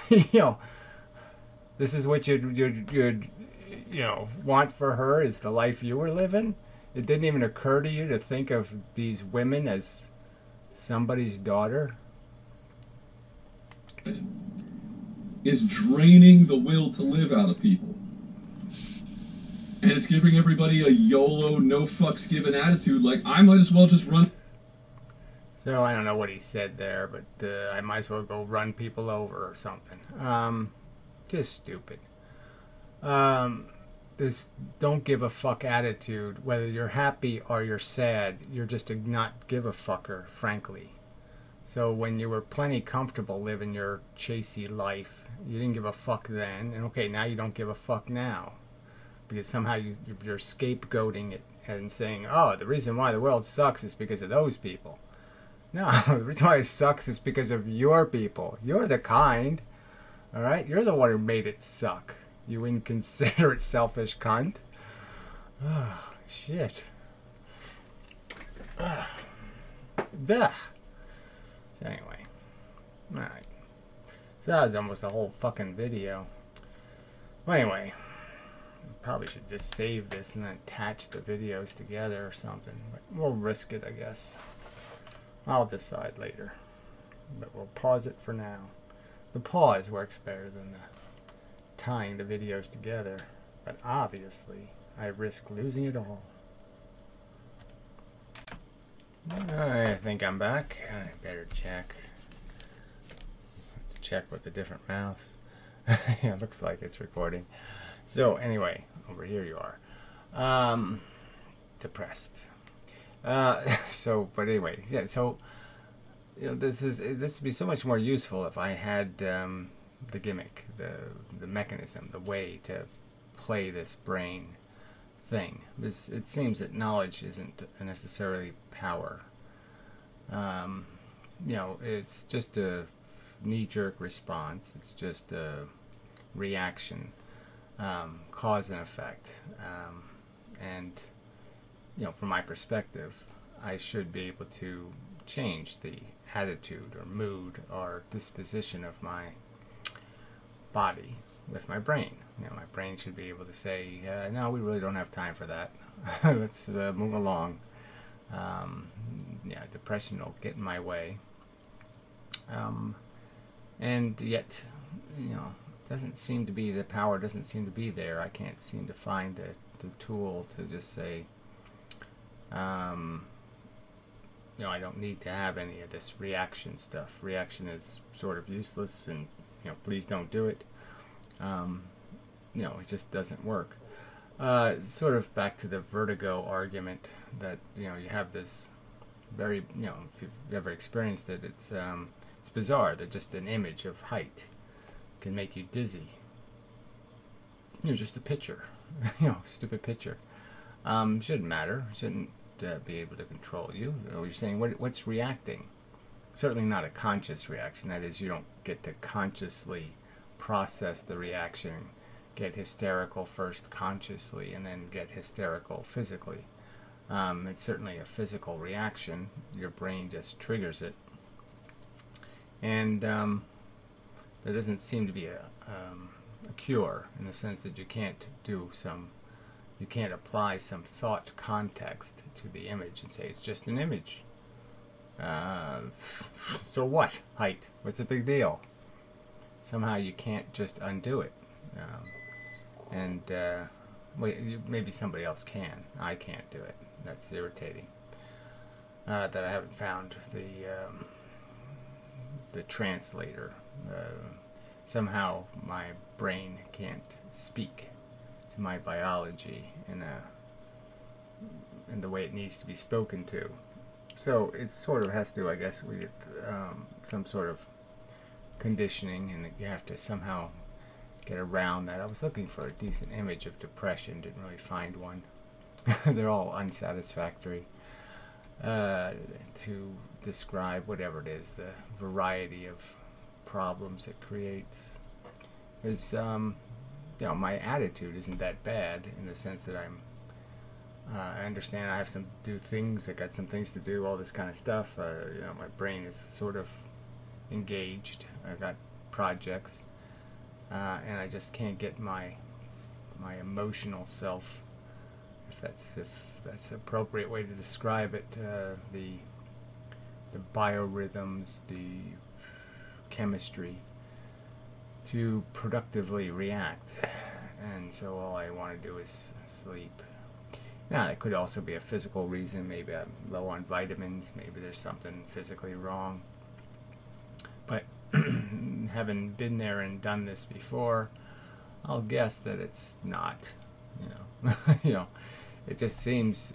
you know, this is what you'd you know, want for her, is the life you were living. It didn't even occur to you to think of these women as somebody's daughter. is draining the will to live out of people. And it's giving everybody a YOLO, no fucks given attitude, like, I might as well just run. So I don't know what he said there, but I might as well go run people over or something. Just stupid. This don't give a fuck attitude, whether you're happy or you're sad, you're just a not give a fucker, frankly. So when you were plenty comfortable living your chasey life, you didn't give a fuck then, and okay, now you don't give a fuck now. Because somehow you're scapegoating it and saying, oh, the reason why the world sucks is because of those people. No, the reason why it sucks is because of your people. You're the kind, alright? You're the one who made it suck. You inconsiderate, selfish cunt. Oh, shit. Ugh. So anyway. Alright. So that was almost a whole fucking video. Well, anyway. Probably should just save this and then attach the videos together or something. But we'll risk it, I guess. I'll decide later. But we'll pause it for now. The pause works better than the tying the videos together. But obviously, I risk losing it all. I think I'm back. I better check. Check with a different mouse. Yeah, looks like it's recording. So anyway, over here you are. Depressed. But anyway, yeah. So you know, this would be so much more useful if I had the gimmick, the mechanism, the way to play this brain thing. It seems that knowledge isn't necessarily power. You know, it's just a knee-jerk response. It's just a reaction. Cause and effect, and you know, from my perspective, I should be able to change the attitude or mood or disposition of my body with my brain. You know, my brain should be able to say, no, we really don't have time for that. Let's move along. Yeah, depression will get in my way, and yet, you know, doesn't seem to be, the power doesn't seem to be there. I can't seem to find the tool to just say, you know, I don't need to have any of this reaction stuff. Reaction is sort of useless, and you know, please don't do it. You know, it just doesn't work. Sort of back to the vertigo argument that, you know, you have this very, you know, if you've ever experienced it, it's bizarre that just an image of height can make you dizzy. You know, just a picture. You know, stupid picture. Shouldn't matter. Shouldn't be able to control you. You're saying, what's reacting? Certainly not a conscious reaction. That is, you don't get to consciously process the reaction, get hysterical first consciously, and then get hysterical physically. It's certainly a physical reaction. Your brain just triggers it. And there doesn't seem to be a cure, in the sense that you can't apply some thought context to the image and say it's just an image. So what? Height? What's the big deal? Somehow you can't just undo it. Well, maybe somebody else can. I can't do it. that's irritating. That I haven't found the translator. Somehow my brain can't speak to my biology in the way it needs to be spoken to. So it sort of has to, I guess, with some sort of conditioning, and you have to somehow get around that. I was looking for a decent image of depression, didn't really find one. They're all unsatisfactory to describe whatever it is, the variety of problems it creates. Is my attitude isn't that bad, in the sense that I understand I have I got some things to do, all this kind of stuff. My brain is sort of engaged. I've got projects, and I just can't get my emotional self, if that's the appropriate way to describe it, the biorhythms, the chemistry, to productively react. And so all I want to do is sleep. Now, it could also be a physical reason. Maybe I'm low on vitamins. Maybe there's something physically wrong. But having been there and done this before, I'll guess that it's not. It just seems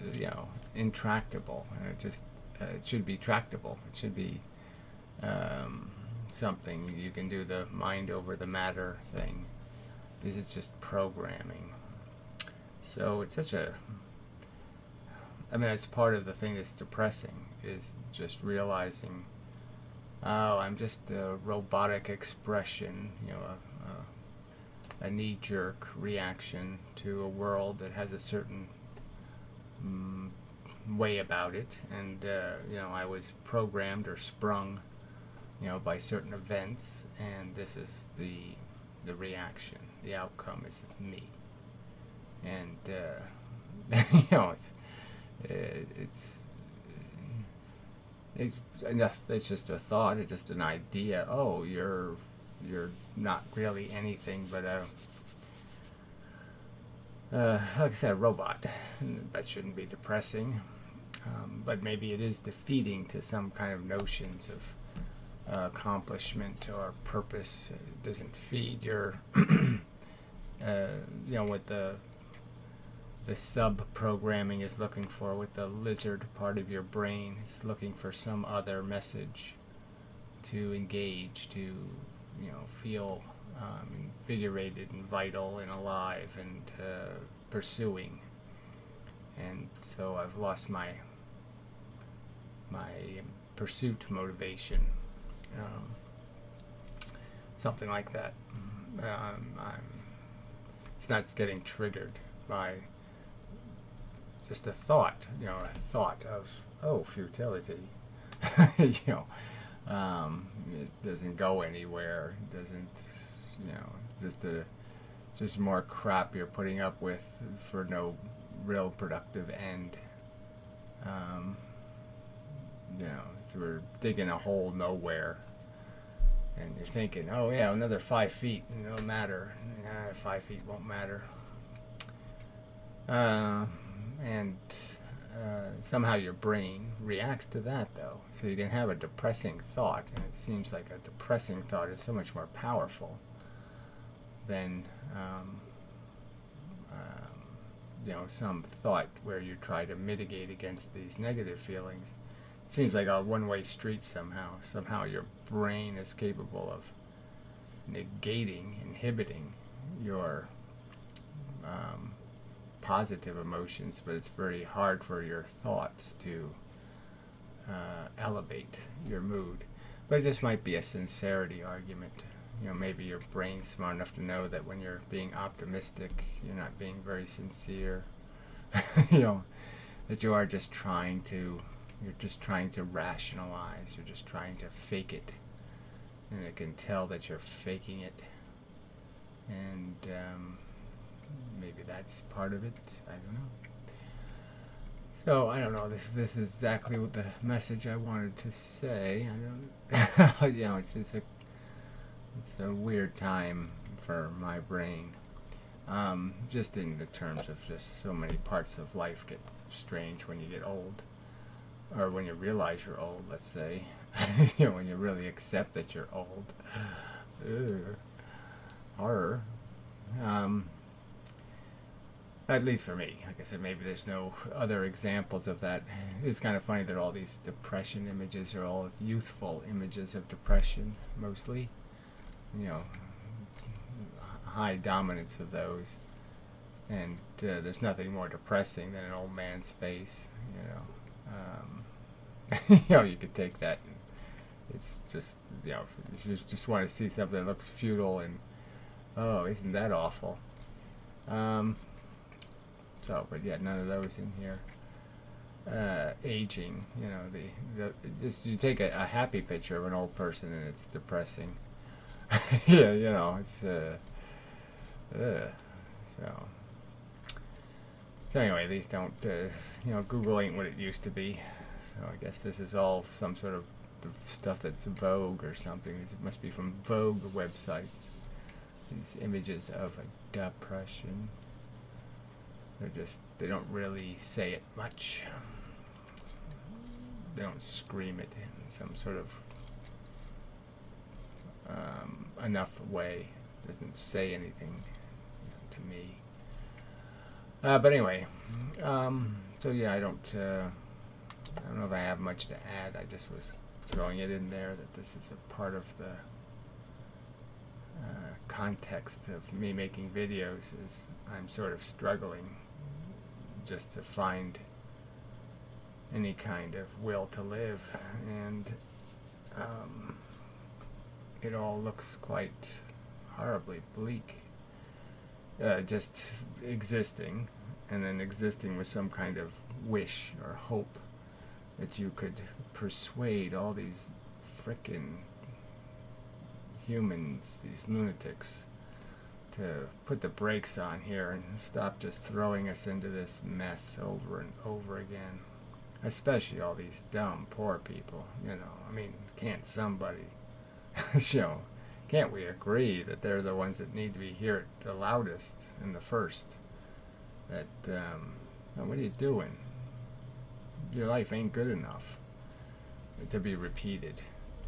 intractable, and it should be tractable. It should be something you can do, the mind over the matter thing, because it's just programming. So it's it's part of the thing that's depressing, is just realizing, oh, I'm just a robotic expression, a knee-jerk reaction to a world that has a certain way about it, and I was programmed or sprung, by certain events, and this is the reaction. The outcome is me, and it's just a thought. It's just an idea. Oh, you're not really anything but like I said, a robot. That shouldn't be depressing, but maybe it is defeating to some kind of notions of accomplishment or purpose. It doesn't feed your what the sub-programming is looking for, with the lizard part of your brain. It's looking for some other message to engage, to feel invigorated and vital and alive and pursuing. And so I've lost my pursuit motivation, something like that. It's not getting triggered by just a thought, a thought of futility. It doesn't go anywhere. It doesn't, just more crap you're putting up with for no real productive end. We're digging a hole nowhere, and you're thinking, oh yeah, another 5 feet, and it'll matter. 5 feet won't matter. And somehow your brain reacts to that, though. So you can have a depressing thought, and it seems like a depressing thought is so much more powerful than some thought where you try to mitigate against these negative feelings. It seems like a one-way street somehow. Somehow your brain is capable of negating, inhibiting your positive emotions, but it's very hard for your thoughts to elevate your mood. But it just might be a sincerity argument. Maybe your brain's smart enough to know that when you're being optimistic, you're not being very sincere. That you are just trying to rationalize. You're just trying to fake it, and it can tell that you're faking it. And maybe that's part of it. I don't know. So I don't know. This is exactly what the message I wanted to say. I don't. It's a weird time for my brain. Just in the terms of just so many parts of life get strange when you get old, or when you realize you're old, let's say. You know, when you really accept that you're old. Ugh. Horror. At least for me. Like I said, maybe there's no other examples of that. It's kind of funny that all these depression images are all youthful images of depression, mostly. You know, high dominance of those. And there's nothing more depressing than an old man's face, you know. You know, you could take that and it's just, you know, if you just want to see something that looks futile and, oh, isn't that awful? But yeah, none of those in here. Aging, you know, just you take a happy picture of an old person and it's depressing. Yeah, you know, it's so anyway, these don't, you know, Google ain't what it used to be. So I guess this is all some sort of stuff that's Vogue or something. It must be from Vogue websites. These images of a depression. They don't really say it much. They don't scream it in some sort of enough way. It doesn't say anything to me. But anyway, so yeah, I don't know if I have much to add. I just was throwing it in there that this is a part of the context of me making videos. Is I'm sort of struggling just to find any kind of will to live, and it all looks quite horribly bleak. Just existing, and then existing with some kind of wish or hope that you could persuade all these frickin' humans, these lunatics, to put the brakes on here and stop just throwing us into this mess over and over again. Especially all these dumb, poor people, you know. I mean, can't somebody, you know, can't we agree that they're the ones that need to be here the loudest and the first? That, what are you doing? Your life ain't good enough to be repeated.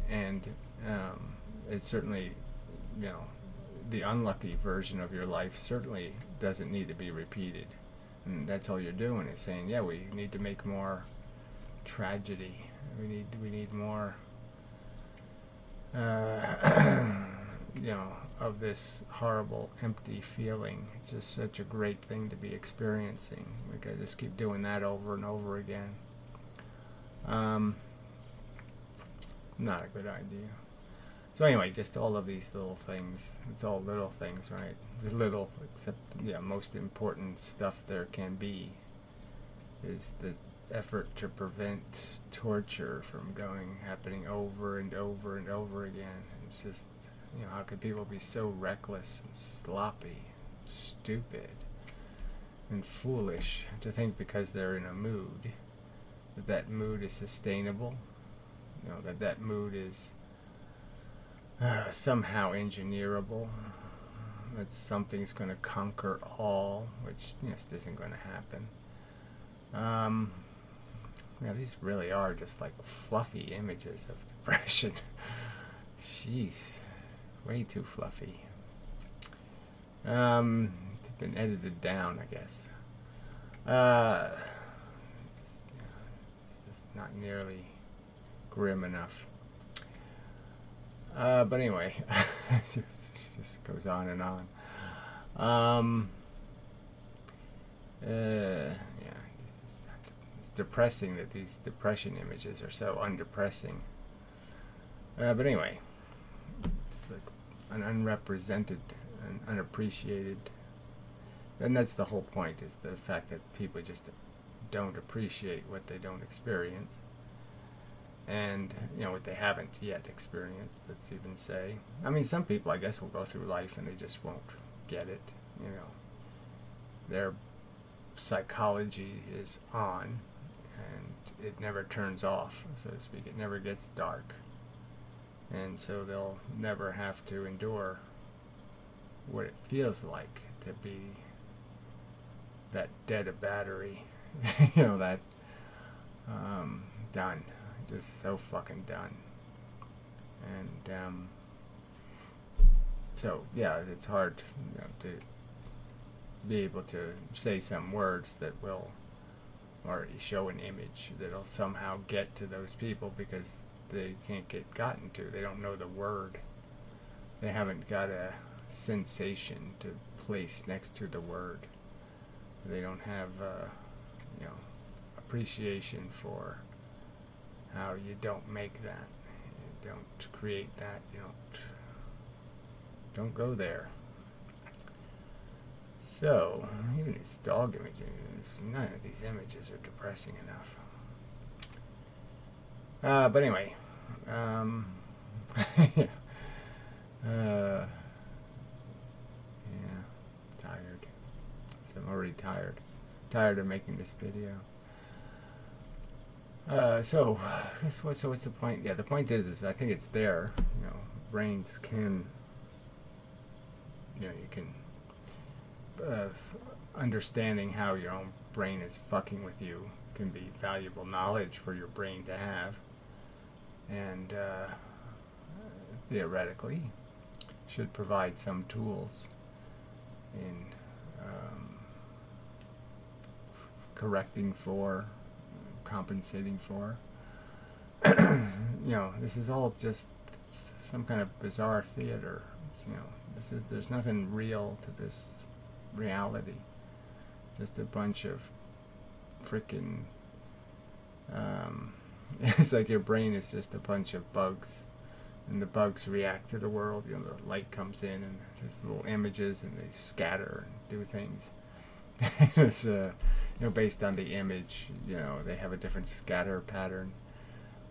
And it's certainly, you know, the unlucky version of your life certainly doesn't need to be repeated. And that's all you're doing is saying, yeah, we need to make more tragedy. We need more you know, of this horrible, empty feeling. It's just such a great thing to be experiencing. We could just keep doing that over and over again. Not a good idea. So anyway, just all of these little things. It's all little things, right? Little, except, yeah, most important stuff there can be is the effort to prevent torture from happening over and over and over again. It's just, you know, how could people be so reckless and sloppy, stupid, and foolish to think because they're in a mood that mood is sustainable, you know, that mood is somehow engineerable, that something's going to conquer all, which just isn't going to happen. Yeah, these really are just like fluffy images of depression. Jeez, way too fluffy. It's been edited down, I guess. It's not nearly grim enough. But anyway, it just goes on and on. Yeah, it's depressing that these depression images are so undepressing. But anyway, it's like an unrepresented and unappreciated, and that's the whole point, is the fact that people just don't appreciate what they don't experience, and you know what they haven't yet experienced. Let's even say, I mean, some people I guess will go through life and they just won't get it. You know, their psychology is on, and it never turns off, so to speak. It never gets dark, and so they'll never have to endure what it feels like to be that dead a battery. You know, that done, just so fucking done. And so yeah, it's hard, you know, to be able to say some words that will already show an image that'll somehow get to those people, because they can't get gotten to. They don't know the word. They haven't got a sensation to place next to the word. They don't have you know, appreciation for how you don't make that. You don't create that. You don't go there. So, even these dog images, none of these images are depressing enough. But anyway, yeah, tired. So I'm already tired of making this video. So what's the point? Yeah, the point is I think it's there. You know, brains can, you know, you can, understanding how your own brain is fucking with you can be valuable knowledge for your brain to have, and theoretically should provide some tools in correcting for, compensating for. You know, this is all just some kind of bizarre theater. It's, you know, there's nothing real to this reality. Just a bunch of freaking it's like your brain is just a bunch of bugs, and the bugs react to the world. You know, the light comes in and there's little images and they scatter and do things. It's you know, based on the image, you know, they have a different scatter pattern,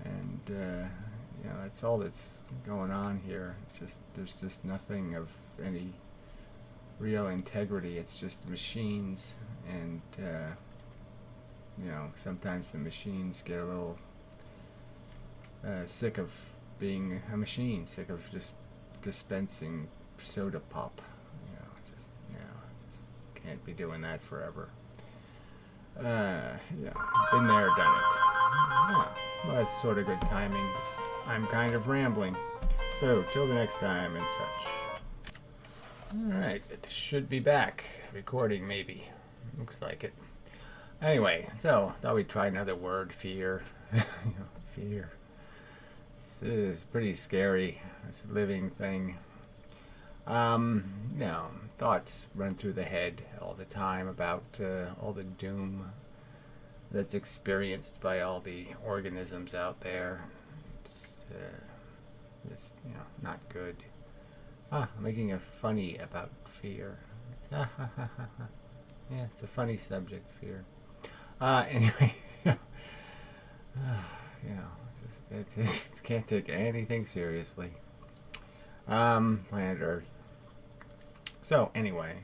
and you know, that's all that's going on here. It's just, there's just nothing of any real integrity. It's just machines, and you know, sometimes the machines get a little sick of being a machine, sick of just dispensing soda pop. Just can't be doing that forever. Yeah, been there, done it. Yeah, well, that's sort of good timing. I'm kind of rambling. So, till the next time and such. Alright, it should be back. Recording, maybe. Looks like it. Anyway, so, thought we'd try another word, fear. You know, fear. This is pretty scary, this living thing. You know, thoughts run through the head all the time about all the doom that's experienced by all the organisms out there. It's just, you know, not good. I'm making a funny about fear. Yeah, it's a funny subject, fear. Anyway, you know, it just can't take anything seriously. Planet Earth. So anyway,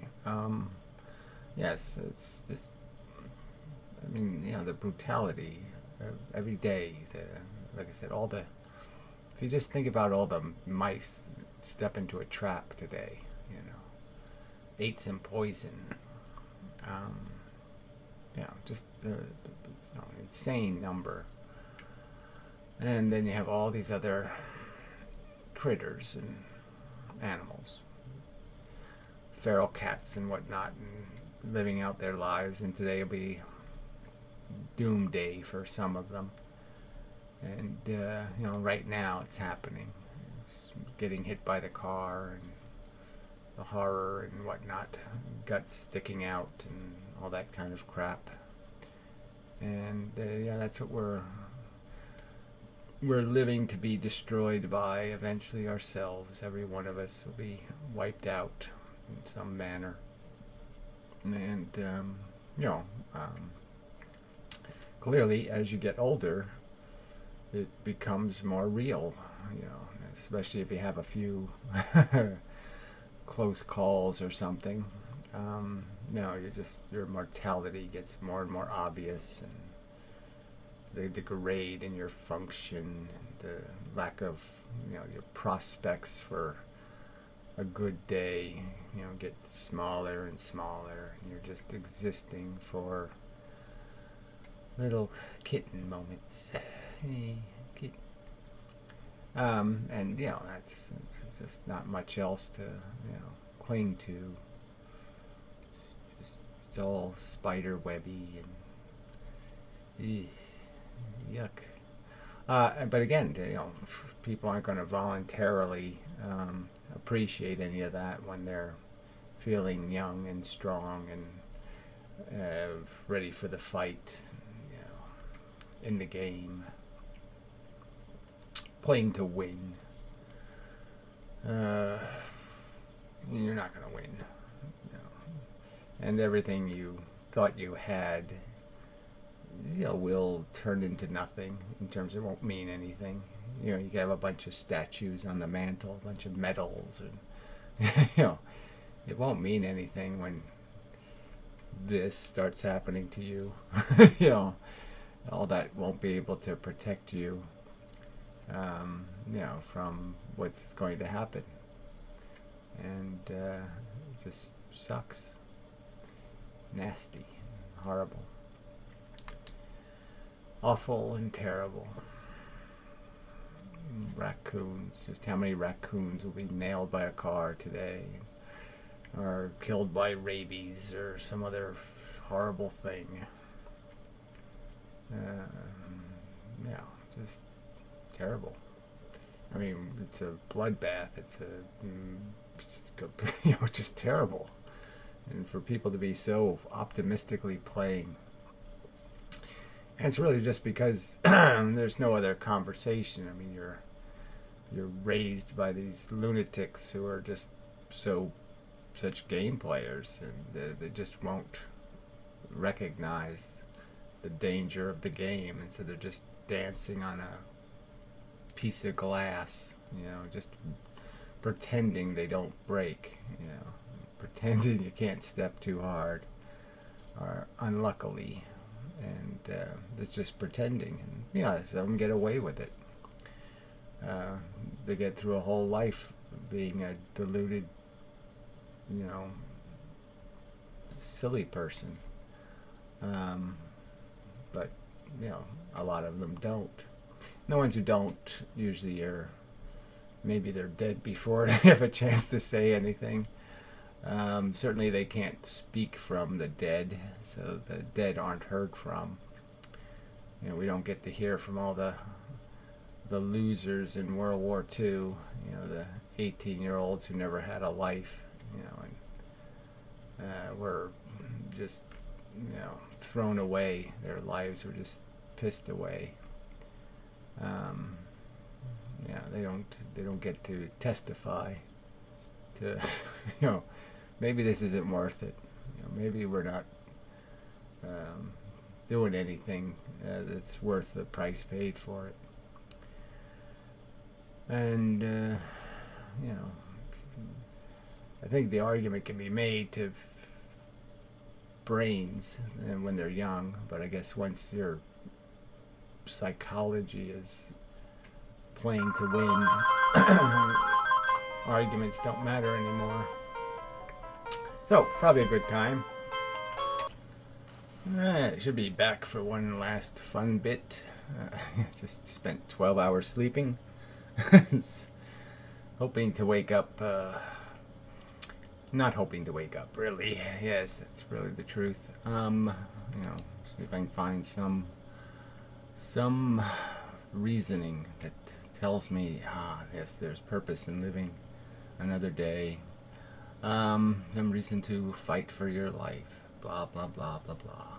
yes, it's just, I mean, you know, the brutality every day. Like I said, if you just think about all the mice that step into a trap today, you know, ate some poison. Yeah, just you know, an insane number. And then you have all these other critters and animals, feral cats and whatnot, and living out their lives. And today will be doomsday for some of them. And you know, right now it's happening. It's getting hit by the car, and the horror and whatnot, guts sticking out and all that kind of crap. And yeah, that's what we're living to be destroyed by eventually ourselves. Every one of us will be wiped out in some manner. And you know, clearly as you get older, it becomes more real, you know, especially if you have a few close calls or something. You know, your mortality gets more and more obvious, and the degrade in your function, and the lack of, you know, your prospects for a good day, you know, get smaller and smaller. You're just existing for little kitten moments. Hey, kitten. And you know, that's just not much else to, you know, cling to. Just, it's all spider webby and yuck. But again, you know, people aren't going to voluntarily appreciate any of that when they're feeling young and strong and ready for the fight, you know, in the game, playing to win. You're not going to win, you know. And everything you thought you had, you know, will turn into nothing. In terms of, it won't mean anything. You know, you can have a bunch of statues on the mantle, a bunch of medals, and you know, it won't mean anything when this starts happening to you. You know, all that won't be able to protect you, you know, from what's going to happen. And it just sucks. Nasty, horrible, awful and terrible. Raccoons, just how many raccoons will be nailed by a car today, or killed by rabies or some other horrible thing. Yeah, just terrible. I mean, it's a bloodbath. It's a you know, just terrible. And for people to be so optimistically playing, and it's really just because there's no other conversation. I mean, you're raised by these lunatics who are just such game players, and they just won't recognize the danger of the game, and so they're just dancing on a piece of glass, you know, just pretending they don't break, you know, pretending you can't step too hard, or unluckily. And it's just pretending, and yeah, some get away with it. They get through a whole life being a deluded, you know, silly person. But you know, a lot of them don't. The ones who don't usually are, maybe they're dead before they have a chance to say anything. Certainly they can't speak from the dead, so the dead aren't heard from. You know, we don't get to hear from all the losers in World War II, you know, the 18-year-olds who never had a life, you know, and were just, you know, thrown away. Their lives were just pissed away. Yeah, they don't get to testify to, you know, maybe this isn't worth it. You know, maybe we're not doing anything that's worth the price paid for it. And you know, I think the argument can be made to brains and when they're young, but I guess once your psychology is playing to win, arguments don't matter anymore. So, probably a good time. Alright, should be back for one last fun bit. Just spent 12 hours sleeping. Hoping to wake up, not hoping to wake up, really. Yes, that's really the truth. You know, see if I can find some reasoning that tells me, yes, there's purpose in living another day. Some reason to fight for your life. Blah, blah, blah, blah, blah.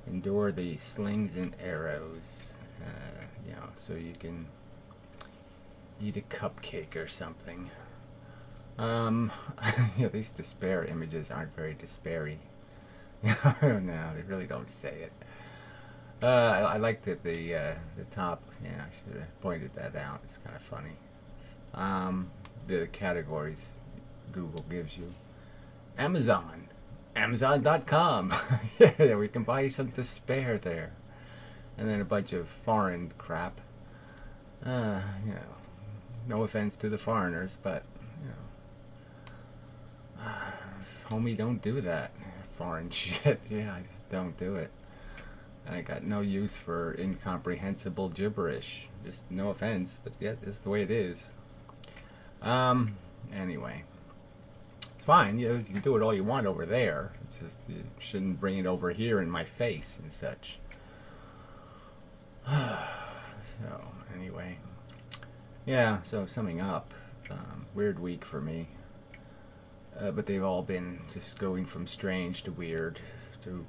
Endure the slings and arrows, you know, so you can eat a cupcake or something. Yeah, these despair images aren't very despairy. No, they really don't say it. I liked it, the top. Yeah, I should have pointed that out. It's kind of funny. The categories Google gives you. Amazon. Amazon.com. Yeah, we can buy some despair there. And then a bunch of foreign crap. You know, no offense to the foreigners, but, you know, homie, don't do that. Foreign shit. Yeah, I just don't do it. I got no use for incomprehensible gibberish. Just no offense, but yeah, this is the way it is. Anyway. It's fine, you can do it all you want over there. It's just you shouldn't bring it over here in my face and such. So, anyway. Yeah, so summing up, weird week for me. But they've all been just going from strange to weird to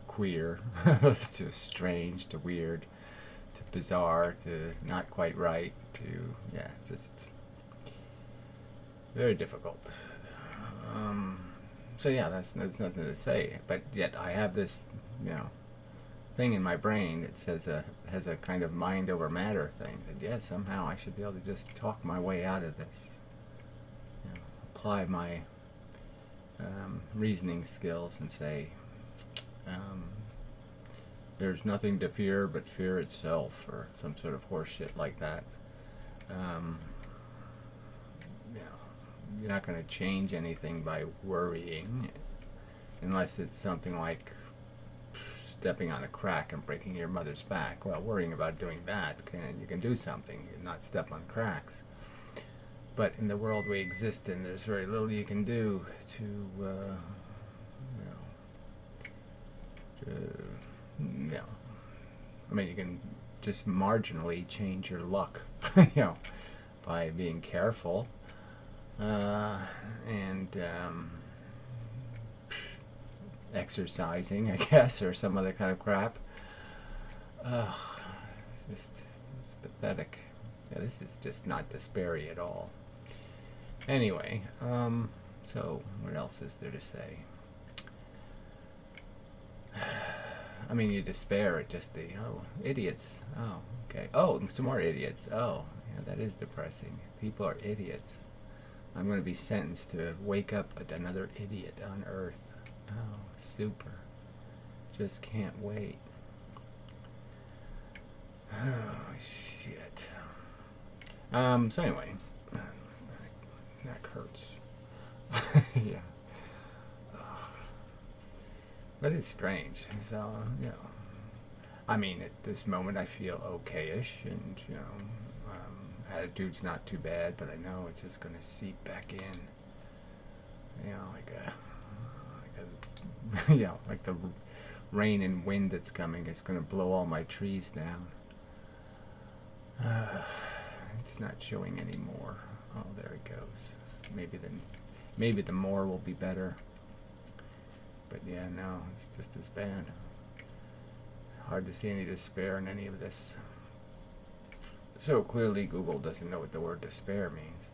queer to strange to weird to bizarre to not quite right to, yeah, just very difficult. So yeah, that's nothing to say. But yet I have this, thing in my brain that says has a kind of mind over matter thing. That yeah, somehow I should be able to just talk my way out of this. Apply my reasoning skills and say there's nothing to fear but fear itself, or some sort of horseshit like that. You're not going to change anything by worrying, unless it's something like stepping on a crack and breaking your mother's back. Well, worrying about doing that, you can do something, not step on cracks. But in the world we exist in, there's very little you can do to, I mean, you can just marginally change your luck, by being careful. And exercising, I guess, or some other kind of crap. It's pathetic. Yeah, this is just not despairy at all. Anyway, so what else is there to say? I mean, you despair at just the, idiots. Oh, okay. Oh, some more idiots. Oh, yeah, that is depressing. People are idiots. I'm going to be sentenced to wake up another idiot on Earth. Oh, super. Just can't wait. Oh, shit. So anyway, neck hurts. Yeah. But it's strange. So, I mean, at this moment I feel okay-ish, and, attitude's not too bad, but I know it's just going to seep back in. Like the rain and wind that's coming. It's going to blow all my trees down. It's not showing anymore. Oh, there it goes. Maybe the more will be better. But yeah, no, it's just as bad. Hard to see any despair in any of this. So clearly Google doesn't know what the word despair means.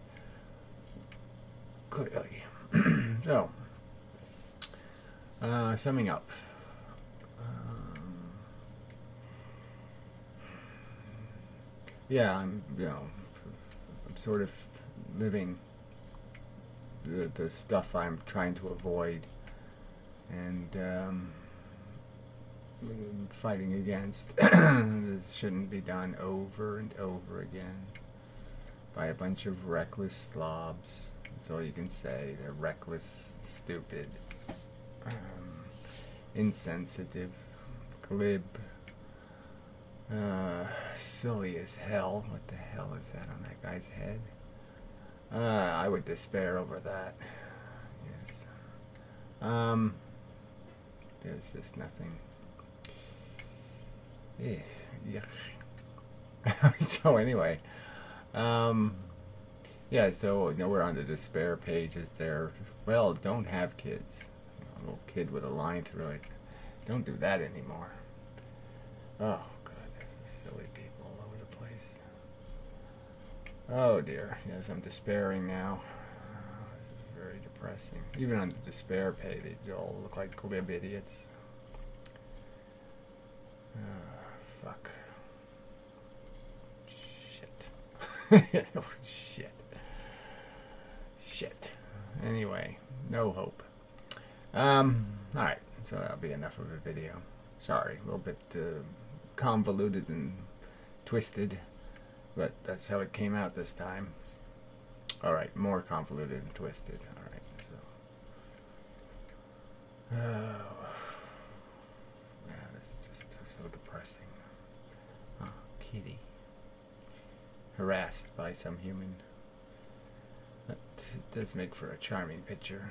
Clearly. So, summing up. Yeah, I'm sort of living the stuff I'm trying to avoid, and fighting against. This shouldn't be done over and over again by a bunch of reckless slobs. That's all you can say. They're reckless, stupid, insensitive, glib, silly as hell. What the hell is that on that guy's head? I would despair over that. Yes. There's just nothing. So anyway, yeah, so we're on the despair pages there. Well, don't have kids. A little kid with a line through it. Don't do that anymore. Oh, God, there's some silly people all over the place. Oh, dear. Yes, I'm despairing now. This is very depressing. Even on the despair page, they all look like glib idiots. Fuck. Shit. Oh, shit. Shit. Anyway, no hope. Alright, so that'll be enough of a video. Sorry, a little bit convoluted and twisted, but that's how it came out this time. Alright, more convoluted and twisted. Alright, so Oh, yeah, it's just so depressing. Oh, kitty. Harassed by some human. That does make for a charming picture.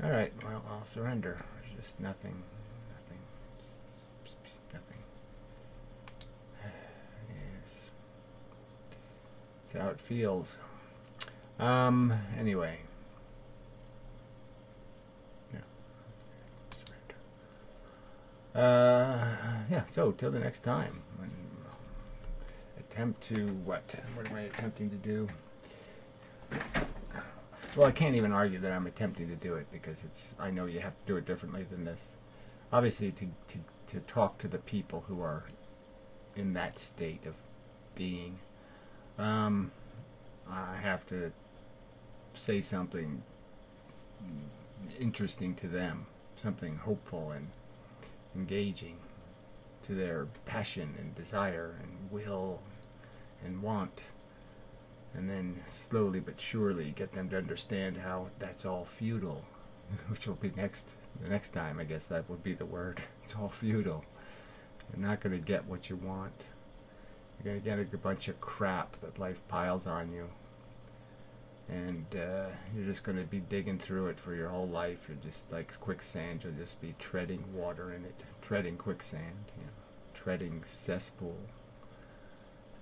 Alright, well, I'll surrender. There's just nothing. Nothing. Yes. That's how it feels. Anyway. Yeah, so till the next time. Attempt to what? What am I attempting to do? Well, I can't even argue that I'm attempting to do it because I know you have to do it differently than this. Obviously, to talk to the people who are in that state of being, I have to say something interesting to them, something hopeful and engaging to their passion and desire and will and want, and then slowly but surely get them to understand how that's all futile, which will be the next time. I guess that would be the word. It's all futile. You're not going to get what you want. You're going to get a bunch of crap that life piles on you, and you're just going to be digging through it for your whole life. You're just like quicksand. You'll just be treading water in it, treading quicksand, you know, treading cesspool,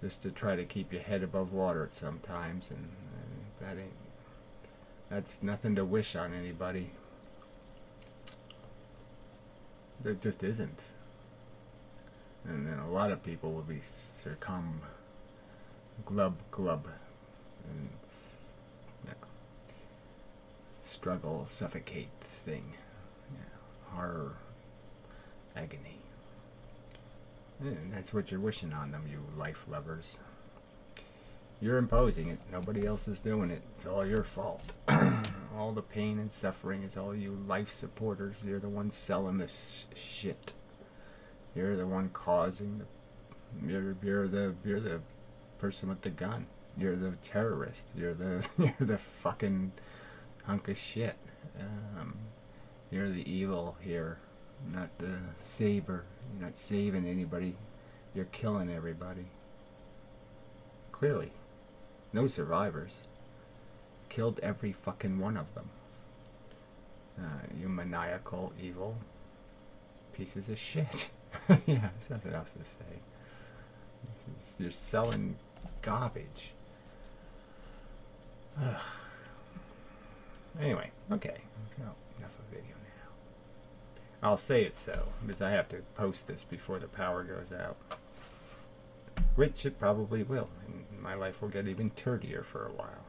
just to try to keep your head above water at some times, and that's nothing to wish on anybody. There just isn't. And then a lot of people will be succumb, glub, and struggle, suffocate thing, horror, agony. And that's what you're wishing on them, you life lovers. You're imposing it. Nobody else is doing it. It's all your fault. All the pain and suffering is all you life supporters. You're the ones selling this shit. You're the one causing the. You're the person with the gun. You're the terrorist. You're the fucking hunk of shit. You're the evil here, not the saver. You're not saving anybody. You're killing everybody. Clearly. No survivors. Killed every fucking one of them. You maniacal, evil pieces of shit. Yeah, there's nothing else to say. You're selling garbage. Ugh. Anyway, okay. So, enough of video now. I'll say it so, because I have to post this before the power goes out. Which it probably will, and my life will get even turdier for a while.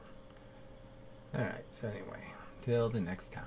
Alright, so anyway, till the next time.